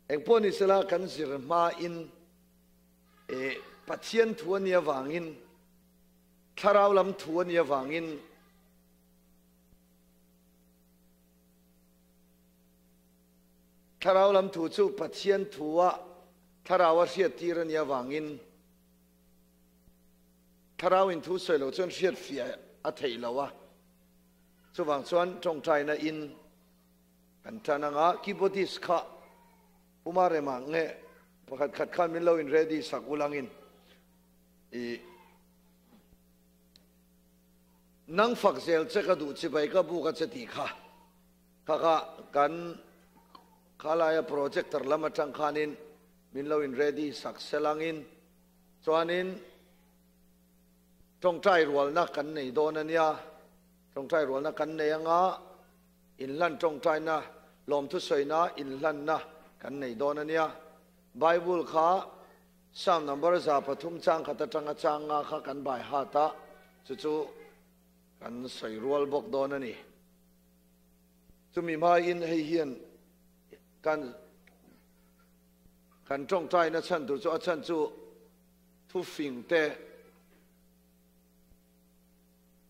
eng pon isela kan zir ma in Pathian thuan nia wangin tharau lam thuan nia wangin tharau lam thu chu Pathian thua tharawa hriat tir ania wangin tharau in thu soi lo chuan hriat fia a thei lowa chuwang chuan tong taina in kan tananga keyboardist kha umare ma nge pakhat khat khan min lo in ready sak ulangin nang fak zel che ka du chi bai ka bu ka che ti kha kha kan khalaya projector lama tang khanin min lo in ready sak selangin chuanin tong tai rual na kan nei don ania tong tai rual na kan nei anga in lan tong tai na lom thu soi na in lan na kan nei don ania Bible kha Psalm number za pathum chang khata tanga changa kha kan bai ha ta chu kan soi rual bok don ani chumi ma in hei hian kan tong tai na chan tu chu a chan chu thu fing te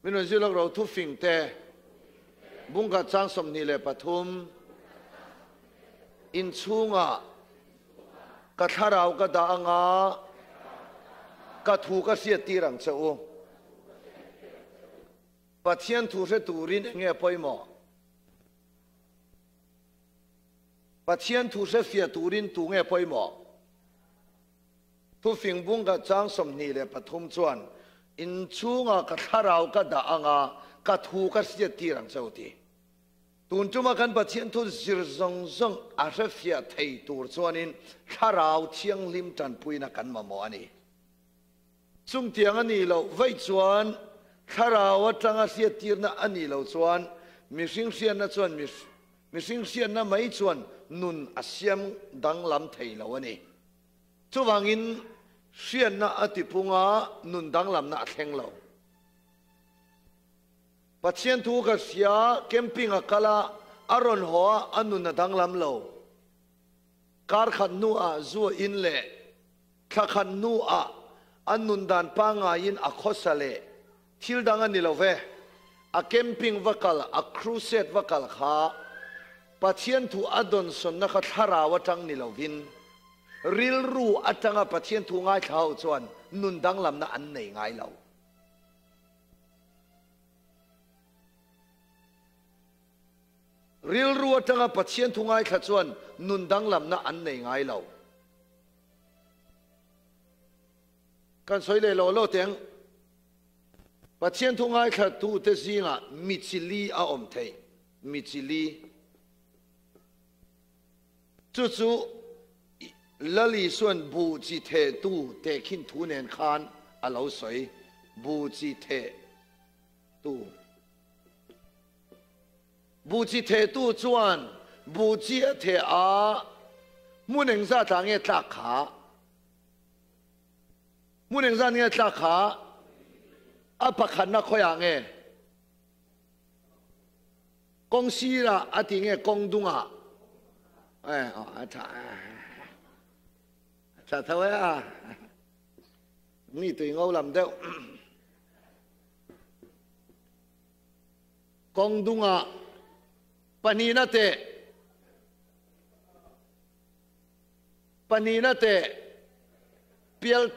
min zi lok ro thu fing te bung ka chang som ni le pathum in chunga ka tharau ka da anga ka thu ka sia tirang chau Pathian thu se turin nge poimo Pathian thu se fia turin tu nge poimo thu fing bung ka chang som ni le pathum chuan in chunga ka tharau ka da anga ka thu ka sia tirang chau ti tun chuma kan Pathian thu zir zong zong a se fia thei tur chuanin tharau thiang lim tan puina kan ma mo ani chung tiang ani lo vai chuan tharau atanga sia tirna ani lo chuan mi sing sian na chuan mi sing sian na mai chuan nun asiam dang lam thei lo ani chuwangin sian na atipunga nun dang lam na thleng lo Pathian thu ka sia camping akala aron ho anun dang lam lo kar khat nu a zu in le kha khat nu a anun dan pa nga in a khosale thil dang ani lo ve a camping vakal a crusade vakal kha Pathian thu adon son na kha tharawa tang ni lo vin ril ru atanga Pathian thu ngai thau chuan nun dang lam na an nei ngai lo ril ru atanga Pathian thu ngai kha chuan nun dang lam na an nei ngai lo kan soi le lo teng Pathian thu ngai kha tu te zinga michili a om thei michili chu lali suan bu chi the tu te khin thu nen khan a lo soi bu chi the tu bu chi the tu chuan bu chi a the a muneng za ta nge tla kha muneng za nge tla kha a pakhan na khoya nge kong si ra ati nge kong dunga chả thôi à nghĩ tùy ngâu làm đâu con đúng à panina te piel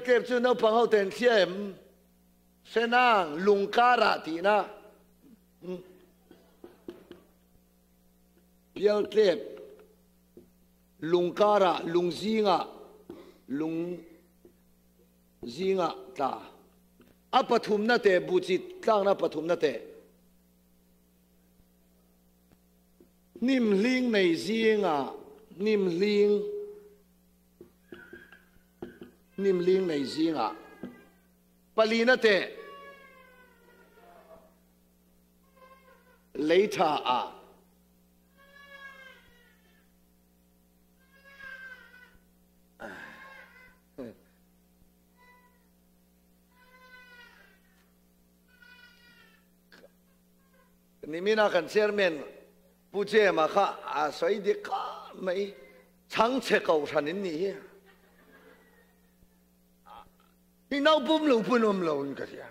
te chứ nó bằng hậu tiền xem senang lungkara thì na piel te lungkara lungzinga ta a pathum na te buchit tlang na pathum na te nim hling nei zinga nim hling nei zinga pali na te later a Nimina kan chairman 不这嘛哈啊，所以的卡没长车高山的你，你闹不老不弄老你个呀？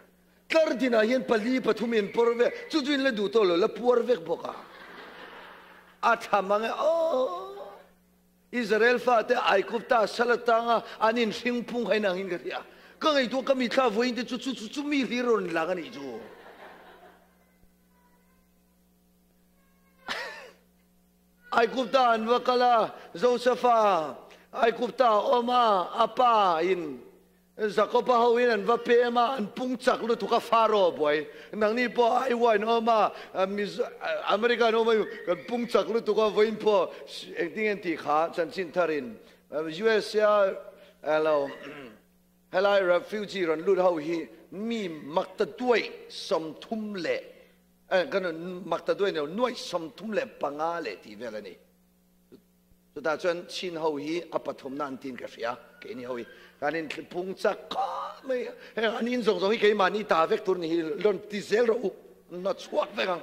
可是的那些巴黎、巴图面、波尔维，就最来读到了，那波尔维不卡，啊他们哦，อิสราเอลฟ้าแต่ไอ้กุบตาสลัดตังอ่ะอันนี้สิงพุ่งให้นางหินกันที่อ่ะก็ไอ้ตัวก็มีข้าวไว้ที่จู่มีฮีโร่นี่ละกันอีจู่ไอ้กุบตาอันว่าก็ละโจเซฟาไอ้กุบตาออกมาอาป้าอินสักก็เขาอินอันว่าเปมาอันพุ่งจักรถทุกฟาโร่บ่อยนางนี่พอไอ้วันออกมามิสอเมริกันออกมากันพุ่งจักรถทุกวันพอเองที่เงินที่ขาฉันสินทารินUSA เราให้ไล่ refugee รันรุ่นเขาฮีมีมักตะด้วยสมทุมเละกันมักตะด้วยเนี่ยน่วยสมทุมเละปังอาเละที่เวลานี้สุดท้ายจนชินเขาฮีอปฐมนันทินกับเสียแค่นี้เขาฮีการนี้พุ่งจักก็ไม่อันนี้ส่งให้แค่มานี่ตาเวกตัวนี้ล้นดิเซลเราน่าชวดไปกัน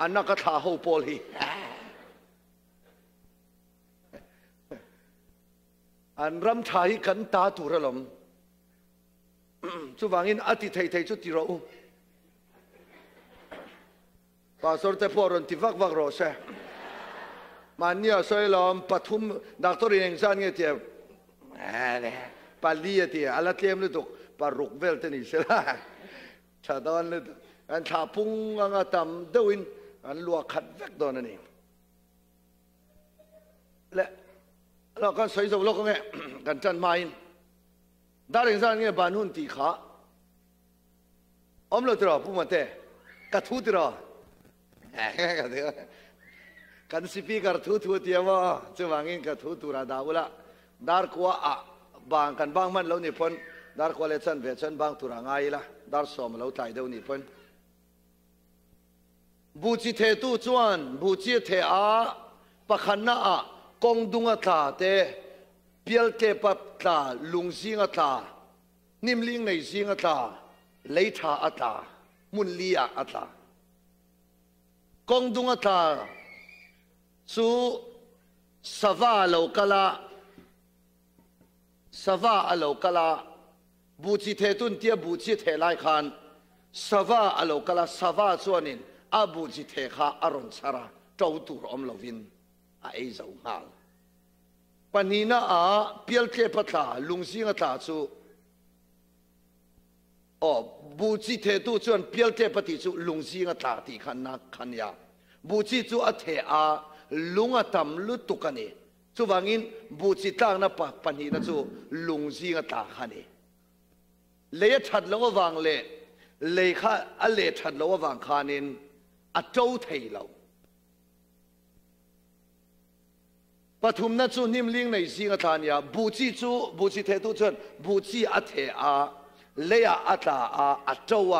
อันนั้นก็ท่าเขาปอลีอันรำชายกันตาตุระลมจู่วางินอติไทยจุดที่เราป่าสดแต่พอรนที่วักรอเสมันเนี่ยสวยลมปฐุมดักตัวเองสั้นเงี้ยเทียบปาลีเทียอะไรเทียมเลยตุกปารุกเวลต์นี่เสละชาดอนเลยอันชาพุงอันตำเดวินอันลัวขัดเวกตอนนี้และเราก็ใส่สมรสกันไงกันจันมาอินดาริงสั้นเงี้ยบานหุ่นตีขาอมเราตรอผู้มาเตะกระทุตรอกันสิปีกระทุเทียว่าจะวางอินกระทุตุระดาวละดาร์กว่าบางกันบางมันเราเนี่ยพ้นดาร์กว่าเลชันเวชันบางตุระง่ายละดาร์สอมเราตายเดี๋ยวนี้พ้นบูจิเทตุจวนบูจิเทอาปะขันนากงดุงตาเตเปียลเตปับตาลุงซิงตานิมลิงในซิงตาเลทาตามุนลียตากงดุงตาสู่สวาโลกลาสวาโลกลาบูจิเทตุนเตียบูจิเทไลคันสวาโลกลาสวาส่วนนินอาบูจิเทขาอรุณสระเจ้าตุรอมลวินไอ้เจ้าหาปนีน่าเปียลเทปตาลุงซิงตาจูบูจิเทตุจวนเปียลเทปติจูลุงซิงตาที่ขันนักขันยาบูจิจูอเทอาลุงตำลุตุกันนี่จูวางินบูจิตางนับปนีน่าจูลุงซิงตาขันนี่เลี้ยชัดแล้ววางเลี้ยข้าเลี้ยชัดแล้ววางขานินอัจเจ้าไทยเราปฐุมนัจูนิมลิงในสิงห์ธานีบูจิจูบูจิเทตุจนบูจิอัเทอาเลียอัตาอัจเจ้า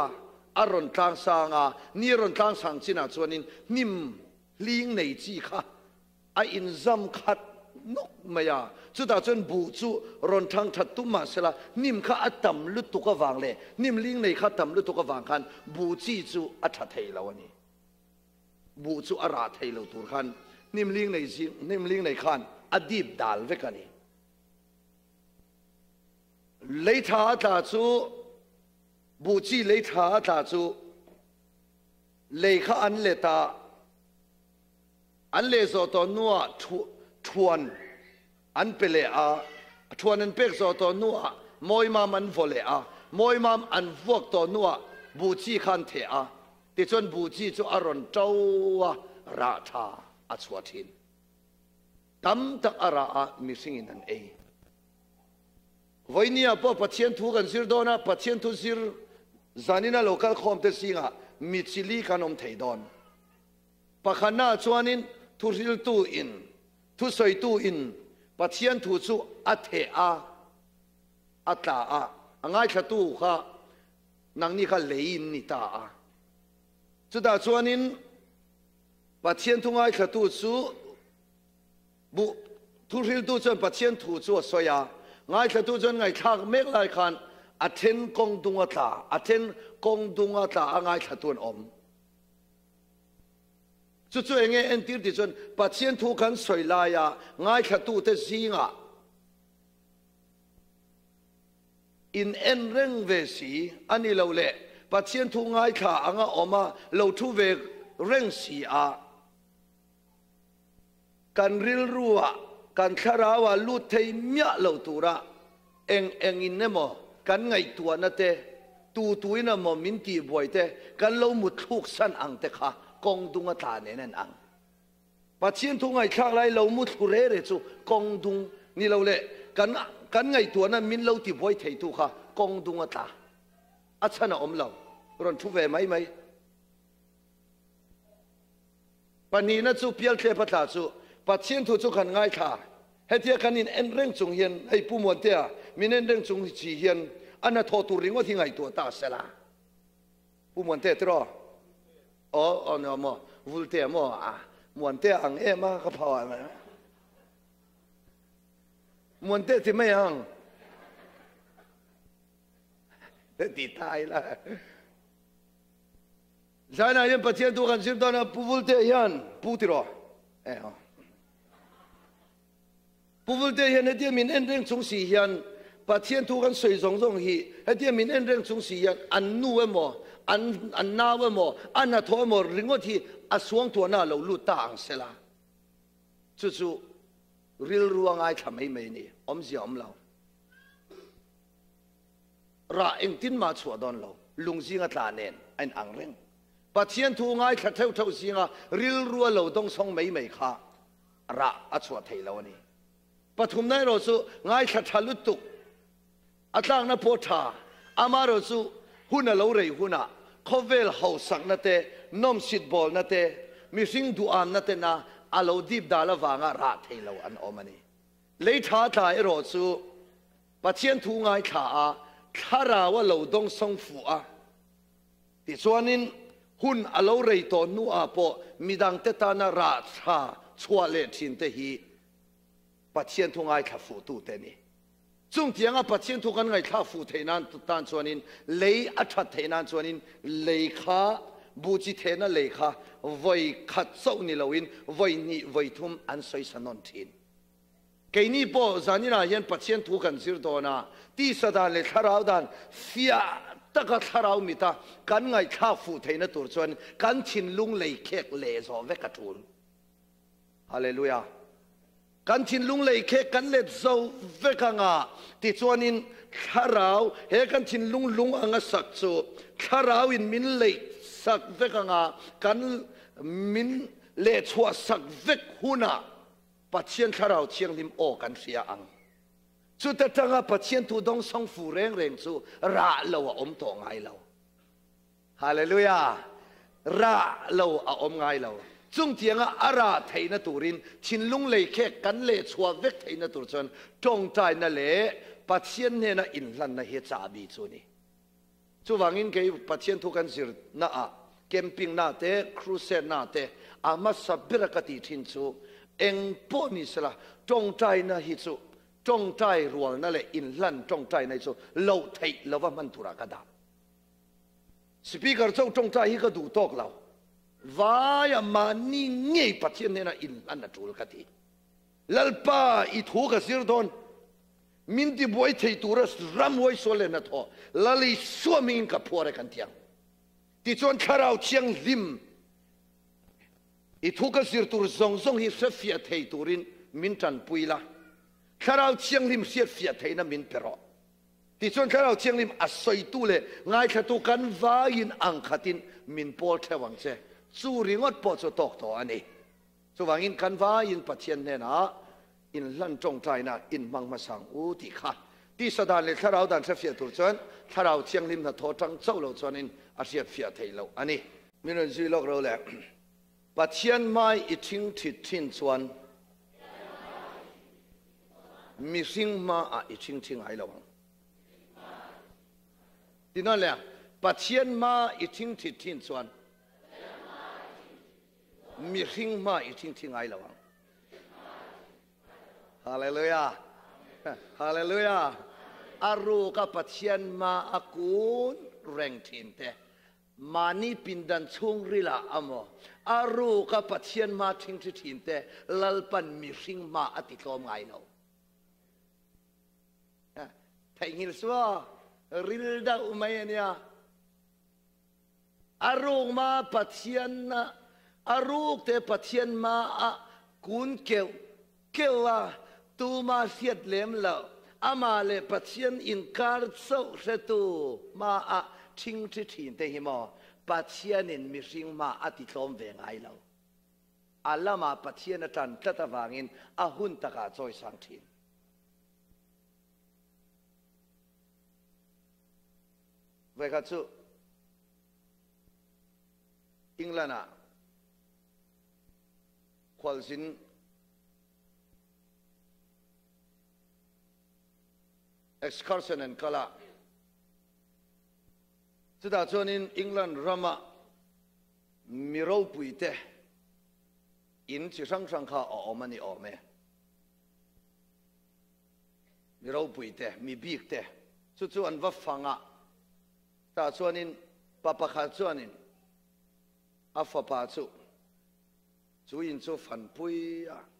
อารอนทางสังนี่รอนทางสังจินาจวนินนิมลิงในจีค่ะอินซัมขัดนกมายาจุดาจนบูจูรอนทางทัดตุมาเสละนิมข้าอัตมลุตุกวางเลยนิมลิงในข้าตมลุตุกวางคันบูจิจูอัตเทลวันนี้บูจูอาราเทลตุรคันนิมลิงในซินิมลิงในขันอดีบดาลเวกันนี่เลยท้าตาจูบูจีเลยท้าตาจูเลยข้าอันเลตาอันเลโซตอนัวทวนอันเปเลอาทวนอันเป็กโซตอนัวมอยมามันโฟเลอามอยมาอันพวกตอนัวบูจีขันเทอาติจนบูจีจูอารอนเจ้าราชาอัศวทินตั้มตักอารามิสิงนันเอวันนี้พอปัจเจียนทุกันสิรโดนะปัจเจียนทุสิรจานินาโลกาลคอมเตสิงะมิชิลีกันอมไทยดอนปะขันนาจวนินทุริลตูอินทุสอยตูอินปัจเจียนทุสุอัตเทอาอัตตาอาง่ายขตูค่ะนางนี่ค่ะเลยินนิตาจุดาจวนินปัจเจียนทุงไงขตูสูบุทุริลตูจนปัจเจียนทุจูสวยไงขตูจนไงทักเมกไลคันอัทเทนกงดุงตาอัทเทนกงดุงตาไงขตูนอม จุดเองเอ็นตีดิจนปัจเจียนทุกันสวยลายง่ายขัดตู้เตซีงอินเอ็นเร่งเวสีอันนี้เราเละปัจเจียนทุง่ายขาอ่างออกมาเราทุเวเร่งสีการริลรัวการคาราวาลูดเทียมยะเราตัวระเองอินเนมกันไงตัวนั่นเตตัวนั่นมมินตีบ่อยเตกันเราหมดทุกสันอังเตค่ะกองดุงตาเนี่ยนั่นอังปัจเจียนทุง่ายข้างไรเราหมดกุเรเรจูกองดุงนี่เราเละกันไงตัวนั้นมินเราตีบ่อยเทียตัวค่ะกองดุงตาอัศนะอมเรารอนทุเวไหมปนีนั่นจูเปียลเทปตาจูปัจเจียนทุจูขันง่ายค่ะเฮตียกันอินเอ็นเร่งจงเฮียนไอ้ผู้มวลเตียมินเอ็นเร่งจงจีเฮียนอันนั้นทอตุริงว่าที่ไงตัวตาเสละผู้มวลเตียตรอ๋อเนาะมั่ววุลเตียมั่วมวลเตียอังมาเขาพาอะไรมวลเตียที่ไม่อังตีตายละใช่นะยังปัจเจียนทุกันสิบตอนนั้นผู้วุลเตียยันผู้ที่รอผู้วุลเตียยันเดียมินเอ็นเร่งจงสียันปัจเจียนทุกันสวยจงฮีเดียมินเอ็นเร่งจงสียันอันนู้เอโมอันน่าเอโมอันน่าทอโมริงว่าที่อาสวงตัวน่าเราลุตาอังเสละจู่ๆริลรัวง่ายทำให้ไม่นี่อมเสียอมเราระเองตินมาชัวดอนเราลุงซิงตาเนนอันอังเร่งปัจเจียนทุง่ายขัดเท่าสิงริลรัวเราต้องส่งไม่ค่ะระอัชัวไทยเรานี่ปฐุมในเราสู้ง่ายขัดทะลุตุกอัตลังนับโพธาอามาเราสู้หุ่นเราเรยหุ่นเขาเวลเฮาสักนั่นเตนอมสิดบอลนั่นเตมิสิงดูอันนั่นเตนะอาเราดีบดาลวางระไทยเราอันอมันนี่เลยท้าทายเราสู้ปัจเจียนทุง่ายขาถ้าเราว่าเราต้องส่งฝัวที่ส่วนนี้หุ่นอาเราเรยตัวนัวปอมีดังเตตานาราชาชัวเลทินเตฮีปัจเจียนทุง่ายขาฟูตูเตนี่จงเทียงปัจเจียนทุกันไงขาฟูเทนันตันส่วนนี้เลยอัฐเทนันส่วนนี้เลยขาบูจิเทนันเลยขาไว้ขัดเจ้านี่เราอินไว้นี่ไว้ทุ่มอันสวยสนนทินเกนี่ปอจานี่นะยันปัจเจียนทุกันสิรโดนะที่สดานเลยทาราวดันเสียตะกัทาราวมิตากันไงขาฟูเทนันตัวส่วนกันชินลุงเลยเค้กเลยสอเวกตูลฮาเลลูยากันชินลุงเลยเคกันเล็ดโซเวกังติจวนินข้าราวเฮกันชินลุงอังสักโซข้าราวอินมินเลยสักเวกังกันมินเล่ชัวสักเวกหุนาปัจเจียนข้าราวเชียงลิมโอกันเสียอังสุดแต่จังปัจเจียนทูดงส่งฟูเร่งสูระเราอมตองไงเราฮาเลลูยาระเราอมไงเราจงเทียงอาราไทยนตูรินชินลุงเลยแค่กันเล่ชัวเวกไทยนตูจนจงใจนั่นเละปัจเจียนเนี่ยนะอินลันนะเฮจาบีจูนี่จูวังอินเกยปัจเจียนทุกันสิรน่าแคมปิ้งน่าเตะครูเซนน่าเตะอามาสับบิรกติทินจูเอ็งปนิสละจงใจนะฮิจูจงใจรวลนั่นแหละอินลันจงใจในจูเราไทยเราว่ามันตุระกระดาสปีกเกอร์เจ้าจงใจฮิก็ดูตอกเราว่าอย่ามานี่เงี้ยปัจเจียนเนี่ยนะอินอันนั้นจูลกติลัลป้าอิทูกสิรดอนมินที่บวยไทยตัวรัสรำไว้โซเลนัทโอลัลิสวมิงกับพัวเรกันเทียงที่จวนข้าเราเชียงริมอิทูกสิรตัวซงฮิเสฟียไทยตัวรินมินจันปุยละข้าเราเชียงริมเสียฟียไทยนั้นมินเปรอที่จวนข้าเราเชียงริมอัศยตุเลง่ายขัดตุกันวายินอังขัดินมินโพลเทวังเจจูริงอดปอจะตกตัวอันนี้จูวังอินกันว่าอินปัจเจียนเนี่ยนะอินลันจงใจนะอินมังมาสังอุติค่ะที่สดานเลยถ้าเราดันเสียตัวจนถ้าเราเชียงริมถ้าทอจังเจ้าเราจนินอาเซียเฟียไทยเราอันนี้มีนจีโลกเราแหละปัจเจียนไม่อิทิงทิทินส่วนมีสิ่งมาอิทิงทิงไอเราที่นั่นแหละปัจเจียนมาอิทิงทิทินส่วนมีสิ่งมาอีทิ้งไงล่ะวังฮาเลลูยาฮาเลลูยาอารูกับปัจเจียนมาอากูนแรงทินเต มานี่ปินดันช่วงริละอโมอารูกับปัจเจียนมาทิ้งที่ถิ่นแต่ลลปันมีสิ่งมาอติโลมไงเราแต่ยินสัวริลดาอุมาเนี่ยอารูมาปัจเจียนนะอารูแต่ปัจเจียนมากุนเกวตูมาเสียดเล่มแล้วอามาเลปัจเจียนอินการเศร้าเสตูมาทิ้งที่ถิ่นแต่หิมอปัจเจียนินมีสิ่งมาอติโลมเวงไงเราอัลลมาปัจเจียนตันตัดวางินหุ่นตะกาจอยสังทินเวกัจูอิงลานาควอลซินexcursion and kala สุดาจนินอังกฤษรามามีเราปุยเตอินที่สังข้าอมันนี่ออกไหมมีเราปุยเตมีบีกเตสุดอันวัฟฟังตาจนินปะปะขาจนินอัฟปาจูอินจูฟันปุย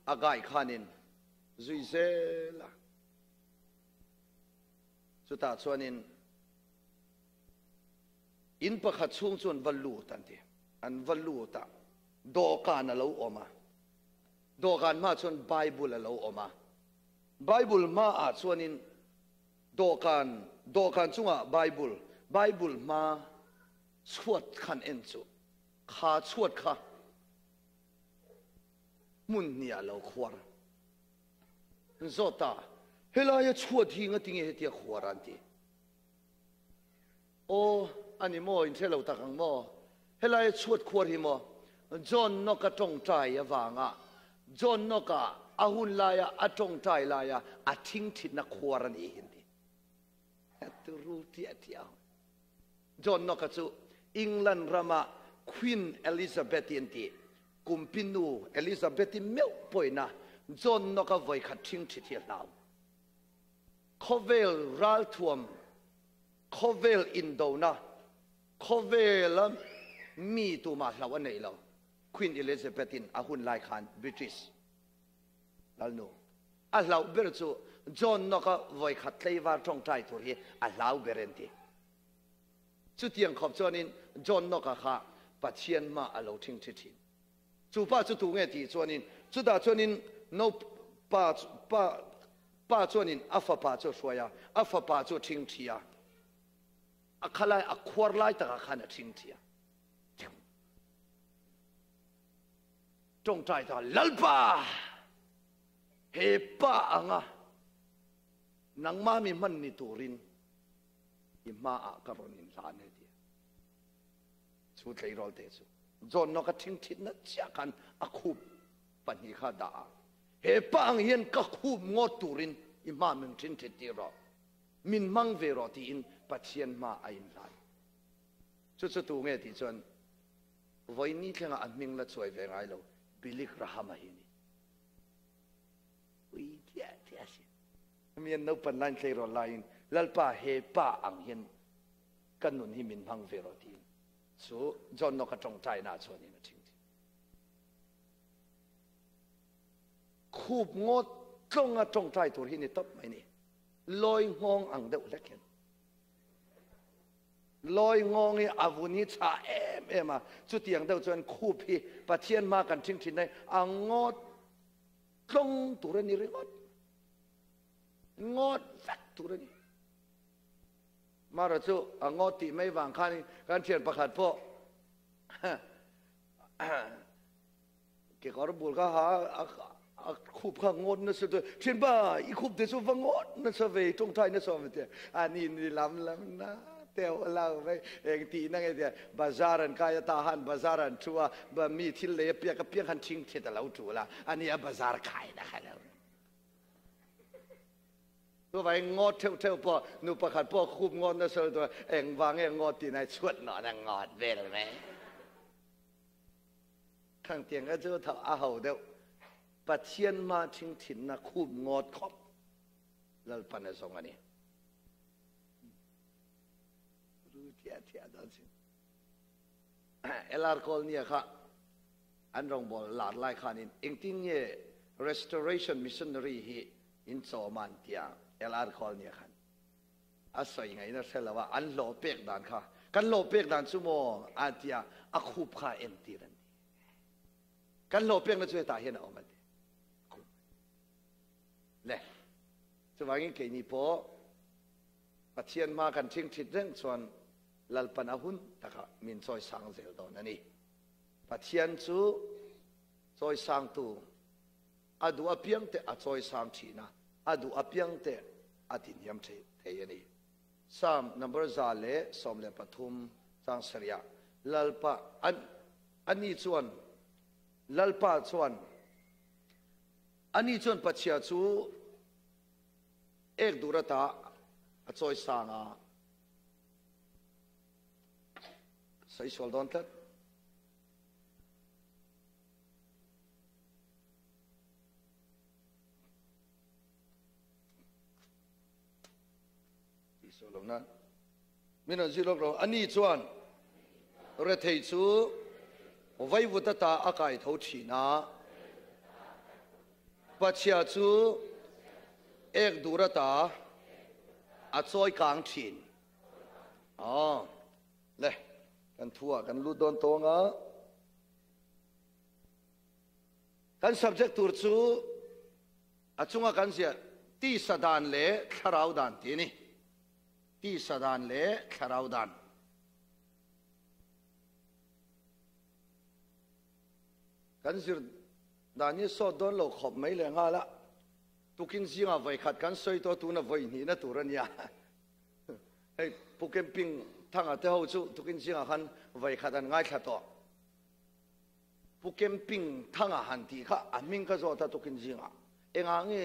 อากาศขานินจุยเซล่ะสุดท้ายส่วนนี้อินประคัตช่วงส่วนวัลลูตันทีอันวัลลูตาดอการเราออกมาดอการมาส่วนไบเบิลเราออกมาไบเบิลมาส่วนนี้ดอการช่วงไบเบิลมาสวดขันเอ็นจูข้าสวดข้ามุนเนี่ยเราควรโซตาเฮลายชวดที่งั้นทิ้งเหตุขวารันทีโอ้อันนี้โมอินเทลเราตะกังโมเฮลายชวดขวาที่โมจอนนกจงใจวางจอนนกหุ่นลายจงใจลายทิ้งทินนักขวารันเองดีตัวรู้ที่เดียวจอนนกจูอังกฤษรามาควีนเอลิซาเบธยันทีกุมพินูเอลิซาเบธที่เมื่อป่วยนะจอนนกไว้ขัดทิ้งทิที่เราข้าเวลรัลทวมข้าเวลอินโดนะข้าเวลมีตัวมาลาวนี่แล้วควีนเอลิซาเบธินหุ่นลายขันบริติชแล้วโน่ลาวเบรจูจอนนกไว้ขัดเลยว่าตรงใจตัวนี้ลาวเบรนตีสุดยังขอบจอนินจอนนกข้าปัจเจียนมาลาวทิ้งทิ้งสุป้าสุดตัวเงี้ยที่จอนินสุดาจอนินโนป้าจวนินอัฟป้าจวสวยอัฟป้าจวทิ้งทีขลายขวารไล่ตะขันทิ้งทีจงใจตาลัลป้าเฮป้าอ่ะนังมามีมันนิตูรินอิมาอกรณินลานเดียสุดเลยรอลเตสุจนนกทิ้งทินนัดจากกันคูบปัญญาขาดาเฮป้าเห็นก็คูบงอตูรินอิมามึงทิ้งทิตีรอมินมังเวรอตีอินปัจเจียนมาอินไลสุดตัวเงี้ยที่จนวันนี้แค่อันมิงละช่วยเวงไอเราบิลิกราฮามาฮินีวิเดียเดียสิมีนนับปันลันเคยรอไลน์ลัลป้าเฮป้าอังเห็นกันนุนฮิมินมังเวรอตีนสูจนนกจงใจน่าชวนนี่นะจริงคูบงดจงใจตัวที่นี่ตบไหมนี่ลอยงงอังเดวเล็กเห็นลอยงงนี่อาวุธนี้ชาเอ็มจุดอย่างเดียวจนคูบพี่ปะเทียนมากันทิ้งทิ้งในอังงดตรงตัวนี้เรื่องงดฟัดตัวนี้มาเราจูอังงดที่ไม่วางคันการเชียนประคัดพ่อเกี่ยวกับบุญก็หาคูบข้างงดนั่นสุดเช่นบ้าอีคูบเดี๋ยวสุดฟังงดนั่นสวีตรงไทยนั่นสวีเดียอันนี้ล้ำนะแต่เราไปเองตีนั่งไอ้เดียบาซารันกายตาหันบาซารันชัวบะมีที่เลี้ยเปียกับเปียกันทิ้งเทตเราชัวละอันนี้บาซาร์ขายนะครับตัวไปงดเท่าพอนูประคัดพอคูบงดนั่นสุดตัวเองวางเองงดที่ไหนชวดหน่อนั่งงดเวรไหมข้างเตียงก็เจอเท่าอาหูเดียวปัจเจียนมาทิ้งถิ่นนะคูบงดครบแล้วปันในสองอันนี้รู้เทียดอนสิ LR call nia kha an rong bol lat lai khanin engting ye restoration missionary hi in choman tia LR call nia khan asoi ngai na selawa an lo pek dan kha kan lo pek dan sumo atia akhup kha empty ran kan lo pek na chue ta hian omat le chuwangin ke ni po Pathian ma kan ching thit reng chuan lalpan ahun taka min choi sang zel don ani Pathian chu choi sang tu adu apiang te a choi sang thina adu apiang te atin yam the ani Psalm number zale som le pathum sang saria lalpa ani chuan lalpa chuan ani chuan pachia chu ek durata a choi sanga sai sol don tat solom na mina zilok ro ani chuan re thei chu vai vutata akai tho thina pachia chu ek durata a choi kang thin le kan thua kan lu don tonga kan subject tur chu achunga kan sia ti sadan le tharau dan ti ni ti sadan le tharau dan kan sir dani so don lo khop mai le nga la tukin zinga vai khat kan soi to tu na voi ni na turania hey pukem ping thanga te ho chu tukin zinga khan vai khat an ngai khato pukem ping thanga han ti kha aming ka zo ta tukin zinga enga nge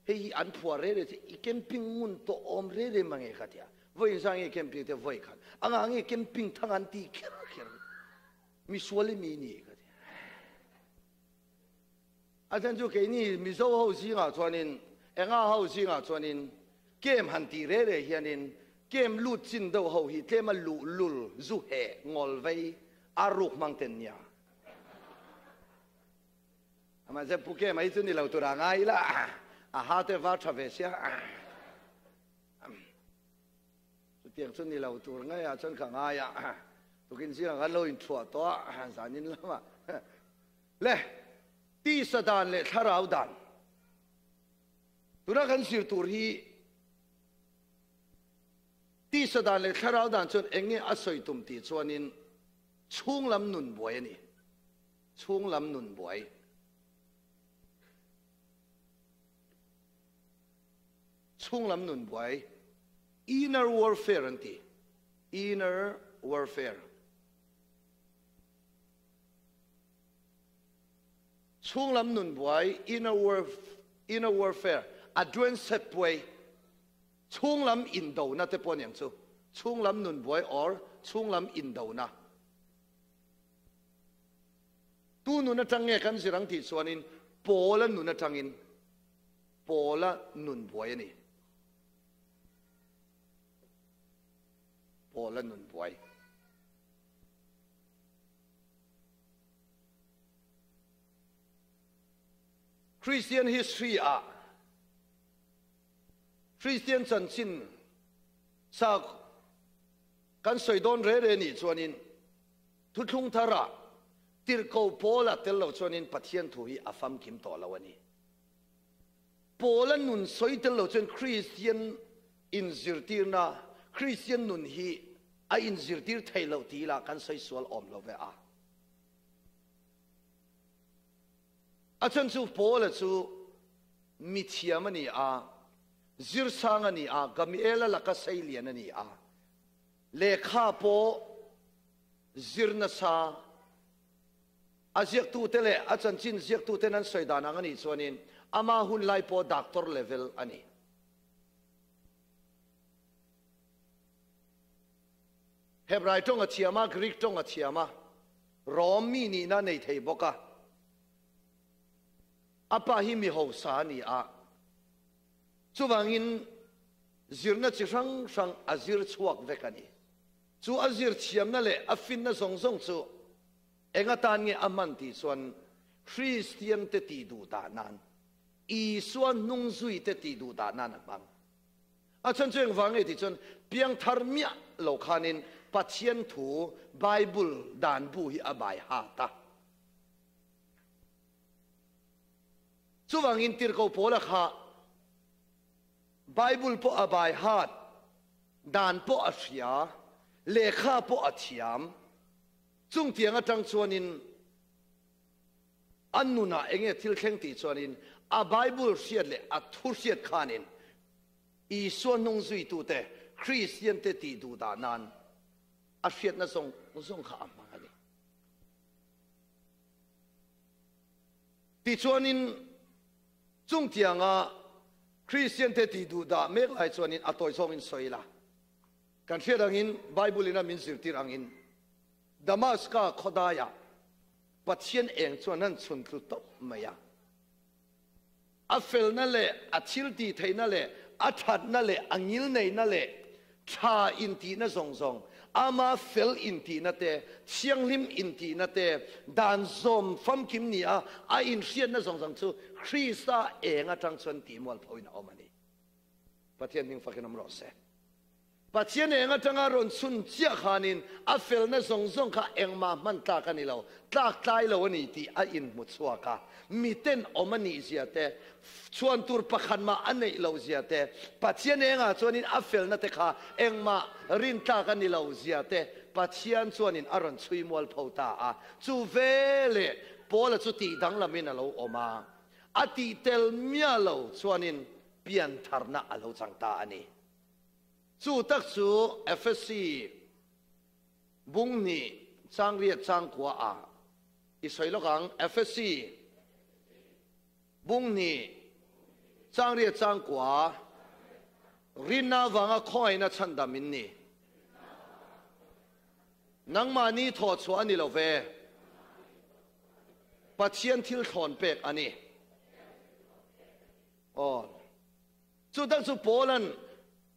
hei an phua re re ikem ping mun to om re re mangi khatia voi sang e kem ping te voi khat anga nge kem ping thangan ti kher kher mi suali mi ni khatia ajan ju ke ni mi zo ho zinga chuanin enga ho zinga chuanin kem han ti re re hianin kem lut chin do ho hi tlema lu lul zu he ngol vei aruk mang ten nya ama je puke mai chu ni lo tu ra ngai la a ha te va travesia tu tiang chu ni lo tu ngai a chon kha ngai a tu kin sia ga lo in thua to zanin lama le ti sadan le tharau dan tuna kan sir tur hi ti sadan le tharau dan chon enge asoi tum ti chuanin chunglam nun boy ani chunglam nun boy chunglam nun boy inner warfare anti inner warfare chunglam nun boy inner warfare adwen set boy chunglam in do na te pon yang chu chunglam nun boy or chunglam in do na tu nu na tang nge kan sirang ti chuanin pola nu na tangin pola nun boy ni pola nun boy Christian history Christian chan chin sa kan soi don re re ni chuanin thu thung thara tir ko pola tel lo chuanin Pathian thu hi afam kim to lawani pola nun soi tel lo chuan Christian in zirtirna Christian nun hi a in zirtir thailo ti la kan soi sual om lo ve a chan chu pola chu mi thiamani zir sangani gamiela laka sailianani lekha po zirna sa aziak tu tele achan chin ziak tu tenan soidana ngani chuanin ama hun lai po doctor level ani Hebrai tong a thiama Greek tong a thiama Romi ni na nei thei boka apa hi mi ho sa ni chuwangin zirna chi sang sang azir chuak vekani chu azir chiam na le afin na song song chu enga tan nge aman ti chuan Christian te ti du ta nan i suan nung zui te ti du ta nan bang a chan chuang wang e ti chuan piang thar mia lo khanin Pathian thu Bible dan bu hi abai ha ta chu wangin tir ko pola kha Bible po abai hat dan po a hria lekha po a thiam chung tiang atang chuanin annuna enge thil thleng ti chuanin a Bible hriat le a thu hriat khanin i suan nung zui tu te Christian te ti du da nan a hriat na song kha amang ani ti chuanin chung tianga Christian te ti du da mek lai chuanin a toy song in soila kan hriat angin Bible ina min sir tir angin Damaska khodaya Pathian eng chuan nan chun tlu top maya a fel na le a thil ti theina le a that na le angil nei na le tha in ti na song song ama fel in ti na te chianglim in ti na te dan zom fam kim ni a in hriat na song song chu Christa eng atang chuan ti mol phoin omani Pathian ning fakin amro se Pathian eng atanga ron chun chia khanin a fel na song song kha engma man ta ka ni lo tlak tlai lo ani ti a in mu chua ka miten omani zia te chuan tur pakhan ma anei lo zia te Pathian enga chuanin a fel na te kha engma rin ta ka ni lo zia te Pathian chuanin aron chui mol phota a chu vele pola chu ti dang lamin alo oma ati tel mia lo chuanin pian tharna alo changta ani chu tak chu FSC bung ni chang riat chang kwa a i soilokang FSC bung ni chang riat chang kwa rinna wanga khoi na chanda min ni nangma ni tho chu ani lo ve Pathian thil thon pek ani chu tak chu Poland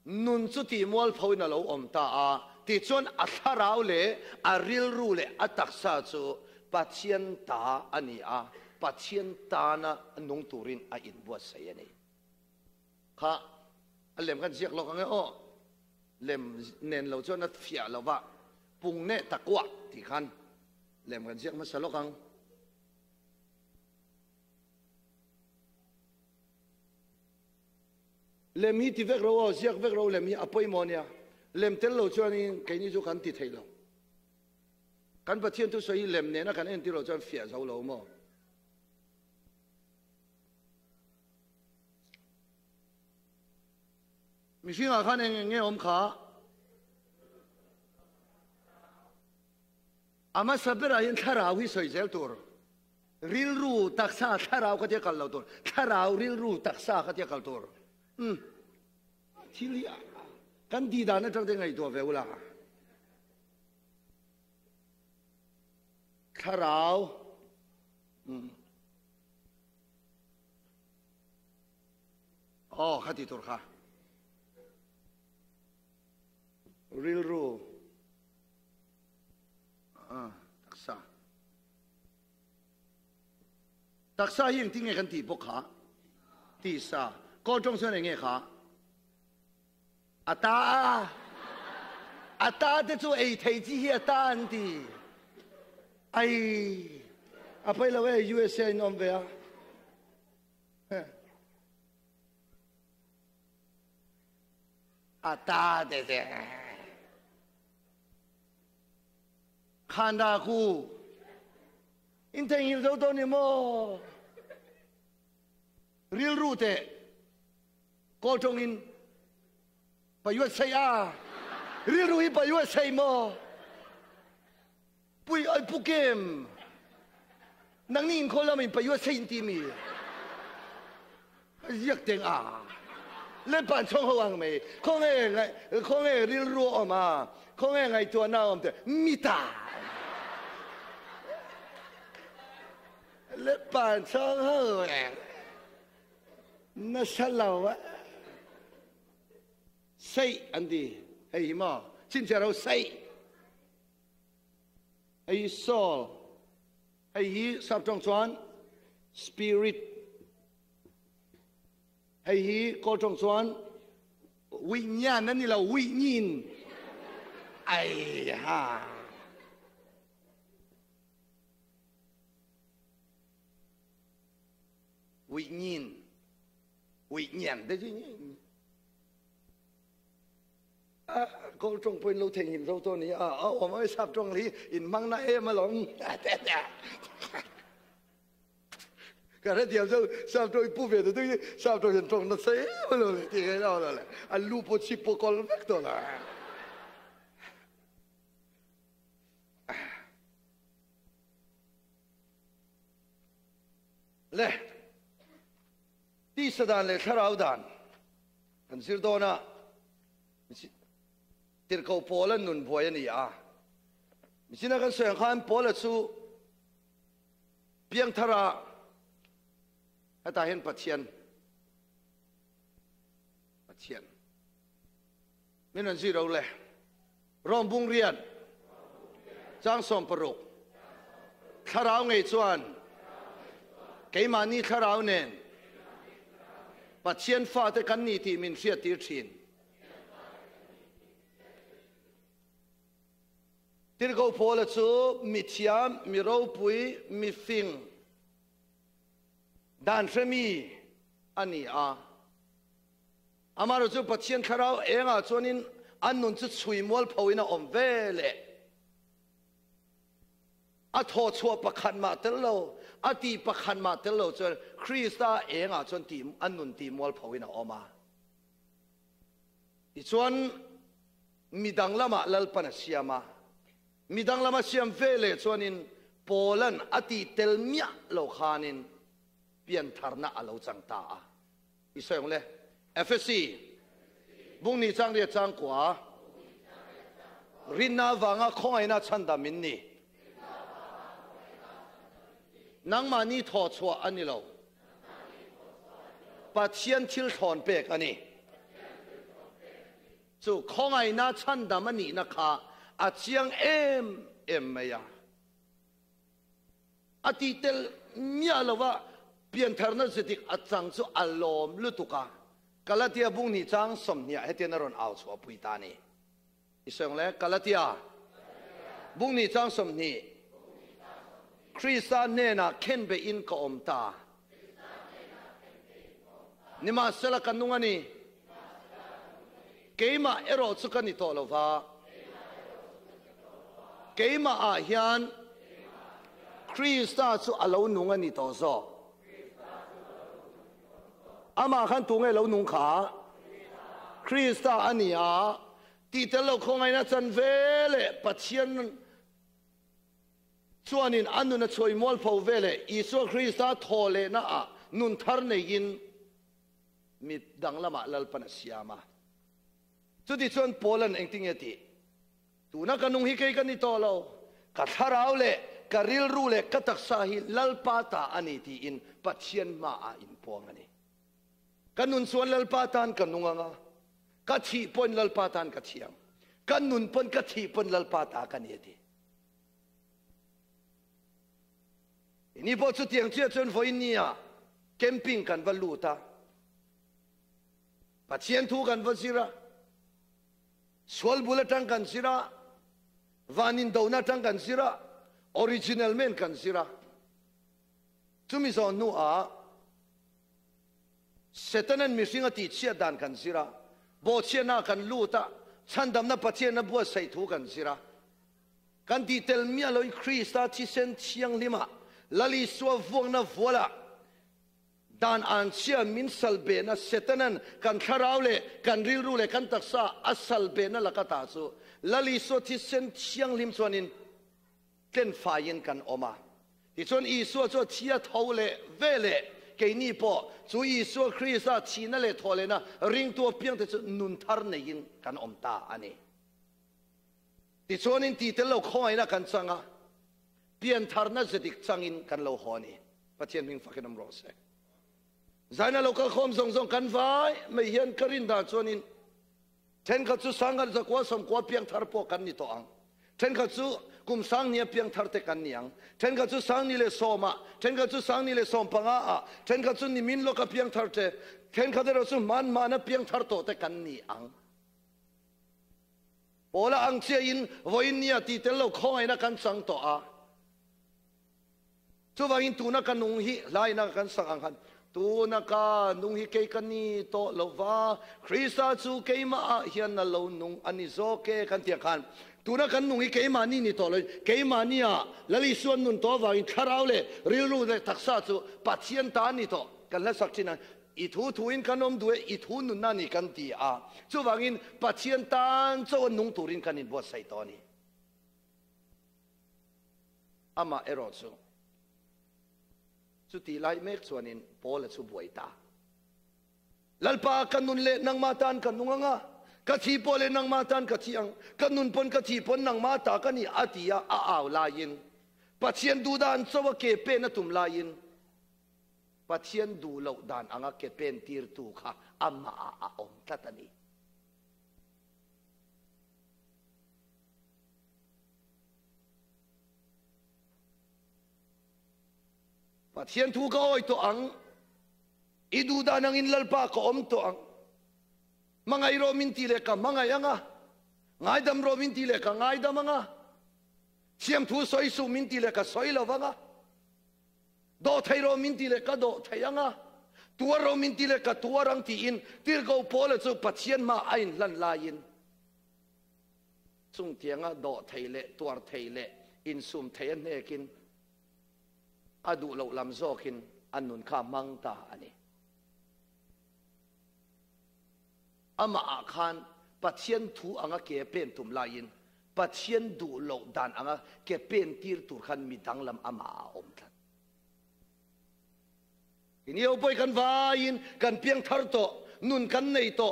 nun chu ti mol phoina lo om ta a ti chuan a tharau le a ril ru le a taksa chu Pathian ta ani a Pathian ta na nung turin a in buat sai ani kha alem kan siak lo ka nge o lem nen lo chuan a fia lo ba pung ne takwa ti khan lem kan siak ma salo kang lem hi ti vek ro siak vek ro lem hi apoi monia lem tel lo chuan ke ni chu kan ti thei lo kan Pathian tu soi lem ne na kan en ti lo chuan fia zo lo mo mi singa khan nge om kha ama sabera in tharau hi soi zel tur ril ru taksa tharau ka te kal lo tur tharau ril ru taksa ka te kal tur Thilia kan di da na tang te ngai to ve ula tharau khati tur kha ril ru taksa yin ting nge kan ti pok kha ti sa ko trong sen nge kha ata te chu ei thei chi hi ata an ti ai apai lo USA nom ve ata de khanda khu in thei hil do ni mo ril ru te ko trong in pa USA a ril ru hi pa USA mo pui ai pu kem nang nin ko la min pa USA in ti mi yak teng a le pan chong ho ang me khong e ril ru o ma khong e ngai tua na om te mi ta le pan chong ho na salaw say andi hey ma chin chero say hay soul hay hi sab trong chuan spirit hay hi ko trong chuanวิญญาณนั่นนี่เราวิญญาณไอ้ห่าวิญญาณได้ยังไงก็ตรงเป็นเราเทงินเราตัวนี้ผมไม่ทราบตรงนี้อินมังน่ามาหลงแต่ก็เดี๋ยวจะทราบตรงผู้เวียดตัวนี้ทราบตรงตรงนั้นเสียมาเลยที่เราเลยอันลูปชิปกอลเวกตัวละเลยที่สดานเลยถ้าเราดานกันสิโดนะติดเขาโพลนุนพวยนี่มิฉะนั้นกันเสียงขันโพลสู้เพียงทาราให้ตาเห็นปัจเจียนไม่นั่นสิเราเลยรอมบุงเรียนจ้างสมปรุกถ้าเราไงชวนเกี่ยมานี่ถ้าเราเน้นปัจเจียนฟ้าแต่กันนี่ที่มินเสียตีชินที่เขาพูดสู้มิเชียมมิรูปุยมิฟิงด้านเสมีอันนี้อามารู้สึกปัจเจียนข้าเราเองส่วนนี้อันนู้นจะช่วยมัวพาวินาอมเวเลโทษชัวประคันมาเตลโลตีประคันมาเตลโลจนคริสต์เองจนทีอันนู้นทีมัวพาวินาออกมาอีส่วนมีดังละมาลลปนัสเซียมามีดังละมาเซียมเวเลจวนนี้โปแลนด์ตีเตลเมียโลคานินเปลี่ยนทารณะอาลูจังตาอีส่วนเลยเอฟซีบุญนิจังเรียจังกว่ารินนาวังคงไอ้น่าชันดามินนี่นังมานี่ทอดชัวอันนี้เราปัจเจียนทิลทอนเปกอันนี้จู่คงไอ้น่าชันดามันนี่นะคะอาเจียงเอ็มไม่ยาอดีตเมียเราว่าเปลี่ยนทางนั้นสิอาจังจู่อารมณ์ลุตุกะกาลาเทียบุงนิจังสมเนี่ยให้เทียนรอนเอาชัวปุยตานี่อีส่วนแรกกาลาเทียบุงนิจังสมนี่คริสต์เนน่ะเข็นไปอินกอมตานี่มาเสละกันนุ่งอันนี้เกี่ยมาเอโรสุกันนี่โตลว่าเกี่ยมาอาเฮียนคริสต์สุอาลูนุ่งอันนี้โตโซอามาขันตุงไอ้เรานุ่งขาคริสต์อันนี้ที่เตลคงไอ้น่าจันเวเลปัจเจียนส่วนนี้อันนู้นช่วยมอลพาวเวเลอีส่วนคริสต์ทอเลนะนุนทาร์เนยินมีดังละมาลลปนัสยามาจุดที่ส่วนโปแลนด์เองทิ้งตีตัวนักนุ่งฮิกกันนี่โตเรากัทาราวเลกัริลรูเลกัตักสาฮิลลปาตาอันนี้ที่อินปัจเจียนมาอินพวงอันนี้กันนุนส่วนลลปาตานกันนุ่งกัดที่ปนลลปาตานกัดเชียงกันนุนปนกัดที่ปนลลปาตากันนี่ทีนี่พอสุดที่ยังเชื่อจนฝนนี่แคมปิ้งกันวันลูตาปัจเจียนทูกันวันสิระสวลบุลตังกันสิระวานินดาวนาตังกันสิระออริจินัลแมนกันสิระจุมิสอนนูเสตันันมิสิงติเชียดานกันสิระโบเชียนากันลูตาฉันดำนับปัจเจียนนับบัวใส่ทูกันสิระกันดีเตลเมียลอยคริสต์ที่เซนเชียงลิมาลลิสววงนาฟัวละดานอันเชียมินสัลเบนะเสตนันกันคาราวเลกันริลรูเลกันตักษาอัสัลเบนะละกตาสูลลิสวที่เซนเชียงลิมส่วนนินเต้นฝ่ายินกันออกมาที่ส่วนอีสวจะเชียเท่าเลเวเลเกนี่พอจูอีสวคริสต์ชีนั่นเลทอเลนะริงตัวเพียงแต่จะนุนทาร์เนยินกันอมตาอันนี้ที่ส่วนนินที่เตลเราคอยนะกันสังเปลี่ยนทาร์นัสติกจังอินกันเราหอนี่ปัจเจียนมิงฟักน้ำรสใจนั้นเราก็คมส่งกันไว้ไม่เห็นกรินดาส่วนนี้เช่นเขาจะสั่งกันจะกว่าสมกว่าเพียงทาร์ปกันนี่ตัวอังเช่นเขาจะ กุมสังเนี่ยเพียงทัดเตกันเนียงเช่นกับจุสังนี่เลยสอมาเช่นกับจุสังนี่เลยสอมปังอาเช่นกับจุนิมินโลกเพียงทัดเตเช่นกับเราจุมันมานะเพียงทัดโตเตกันนี่อังโอละอังเชียอินวันนี้ตีเตลโลคอยนักกันสังโตอาจุว่าอินตูนักกันนุงฮิไลนักกันสังอังคันตูนักนุงฮิเกกันนี่โตโลวาคริสต์จูเกมาเฮียนนัลโลนุงอันนี้โซเกกันเตียกันตูนักกันนุงฮิเกมานี่นี่โตเลยเกมานี่อะแล้วลิส่วนนุนโตว่าอินคาราวเลริลูเลยทักษะจูปัจเจียนตานี่โตกันแล้วสักทีนั้นอีทูอินกันอมด้วยอีทูนุนนั่นนี่กันตีอาจูว่าอินปัจเจียนตานโจนุงตูรินกันอินบัวใส่ตอนี่อามาเอรอจูสุดที่ไล่เมฆส่วนนี้พอและสุบวยตาลัลปากันนุนเล่นังมาตานกันนุงอ่ะกะทีพอเล่นังมาตานกะทีอังกันนุนปนกะทีปนนังมาตากันนี่อาทิยาอ้าวลายินปัจเจียนดูดานสวะเกเปนตุมลายินปัจเจียนดูเหล่าดานอังเกเปนตีร์ตูค่ะอามาอาอมทัตนีปัจเจียนทูก็อ้อยตัวอังอีดูดานังอินลัลปาก็อมตัวอังมังไอโรมินตีเล็กมังไงยังอ่ะไงดำโรมินตีเล็กไงดำมังอ่ะเชียงทูสอยสูมินตีเล็กสอยละวังอ่ะโดไทยโรมินตีเล็กโดไทยยังอ่ะตัวโรมินตีเล็กตัวรังตีอินตีร์ก็พอเลยจูปัจเจียนมาไอ้ลันลายินซุ่งเทียงอ่ะโดไทยเละตัวไทยเละอินซุ่มไทยเนกินอดูเราลำโซกินอันนุนข้ามังตาอันนี้อามาอาคารปัจเจียนทูอังเกเป็นตุมลายินปัจเจียนดูเราดานอังเกเป็นตีร์ตุขันมีดังลำอามาอมทันทีนี้เอาไปกันวายินกันเพียงทาร์โตนุนกันในโต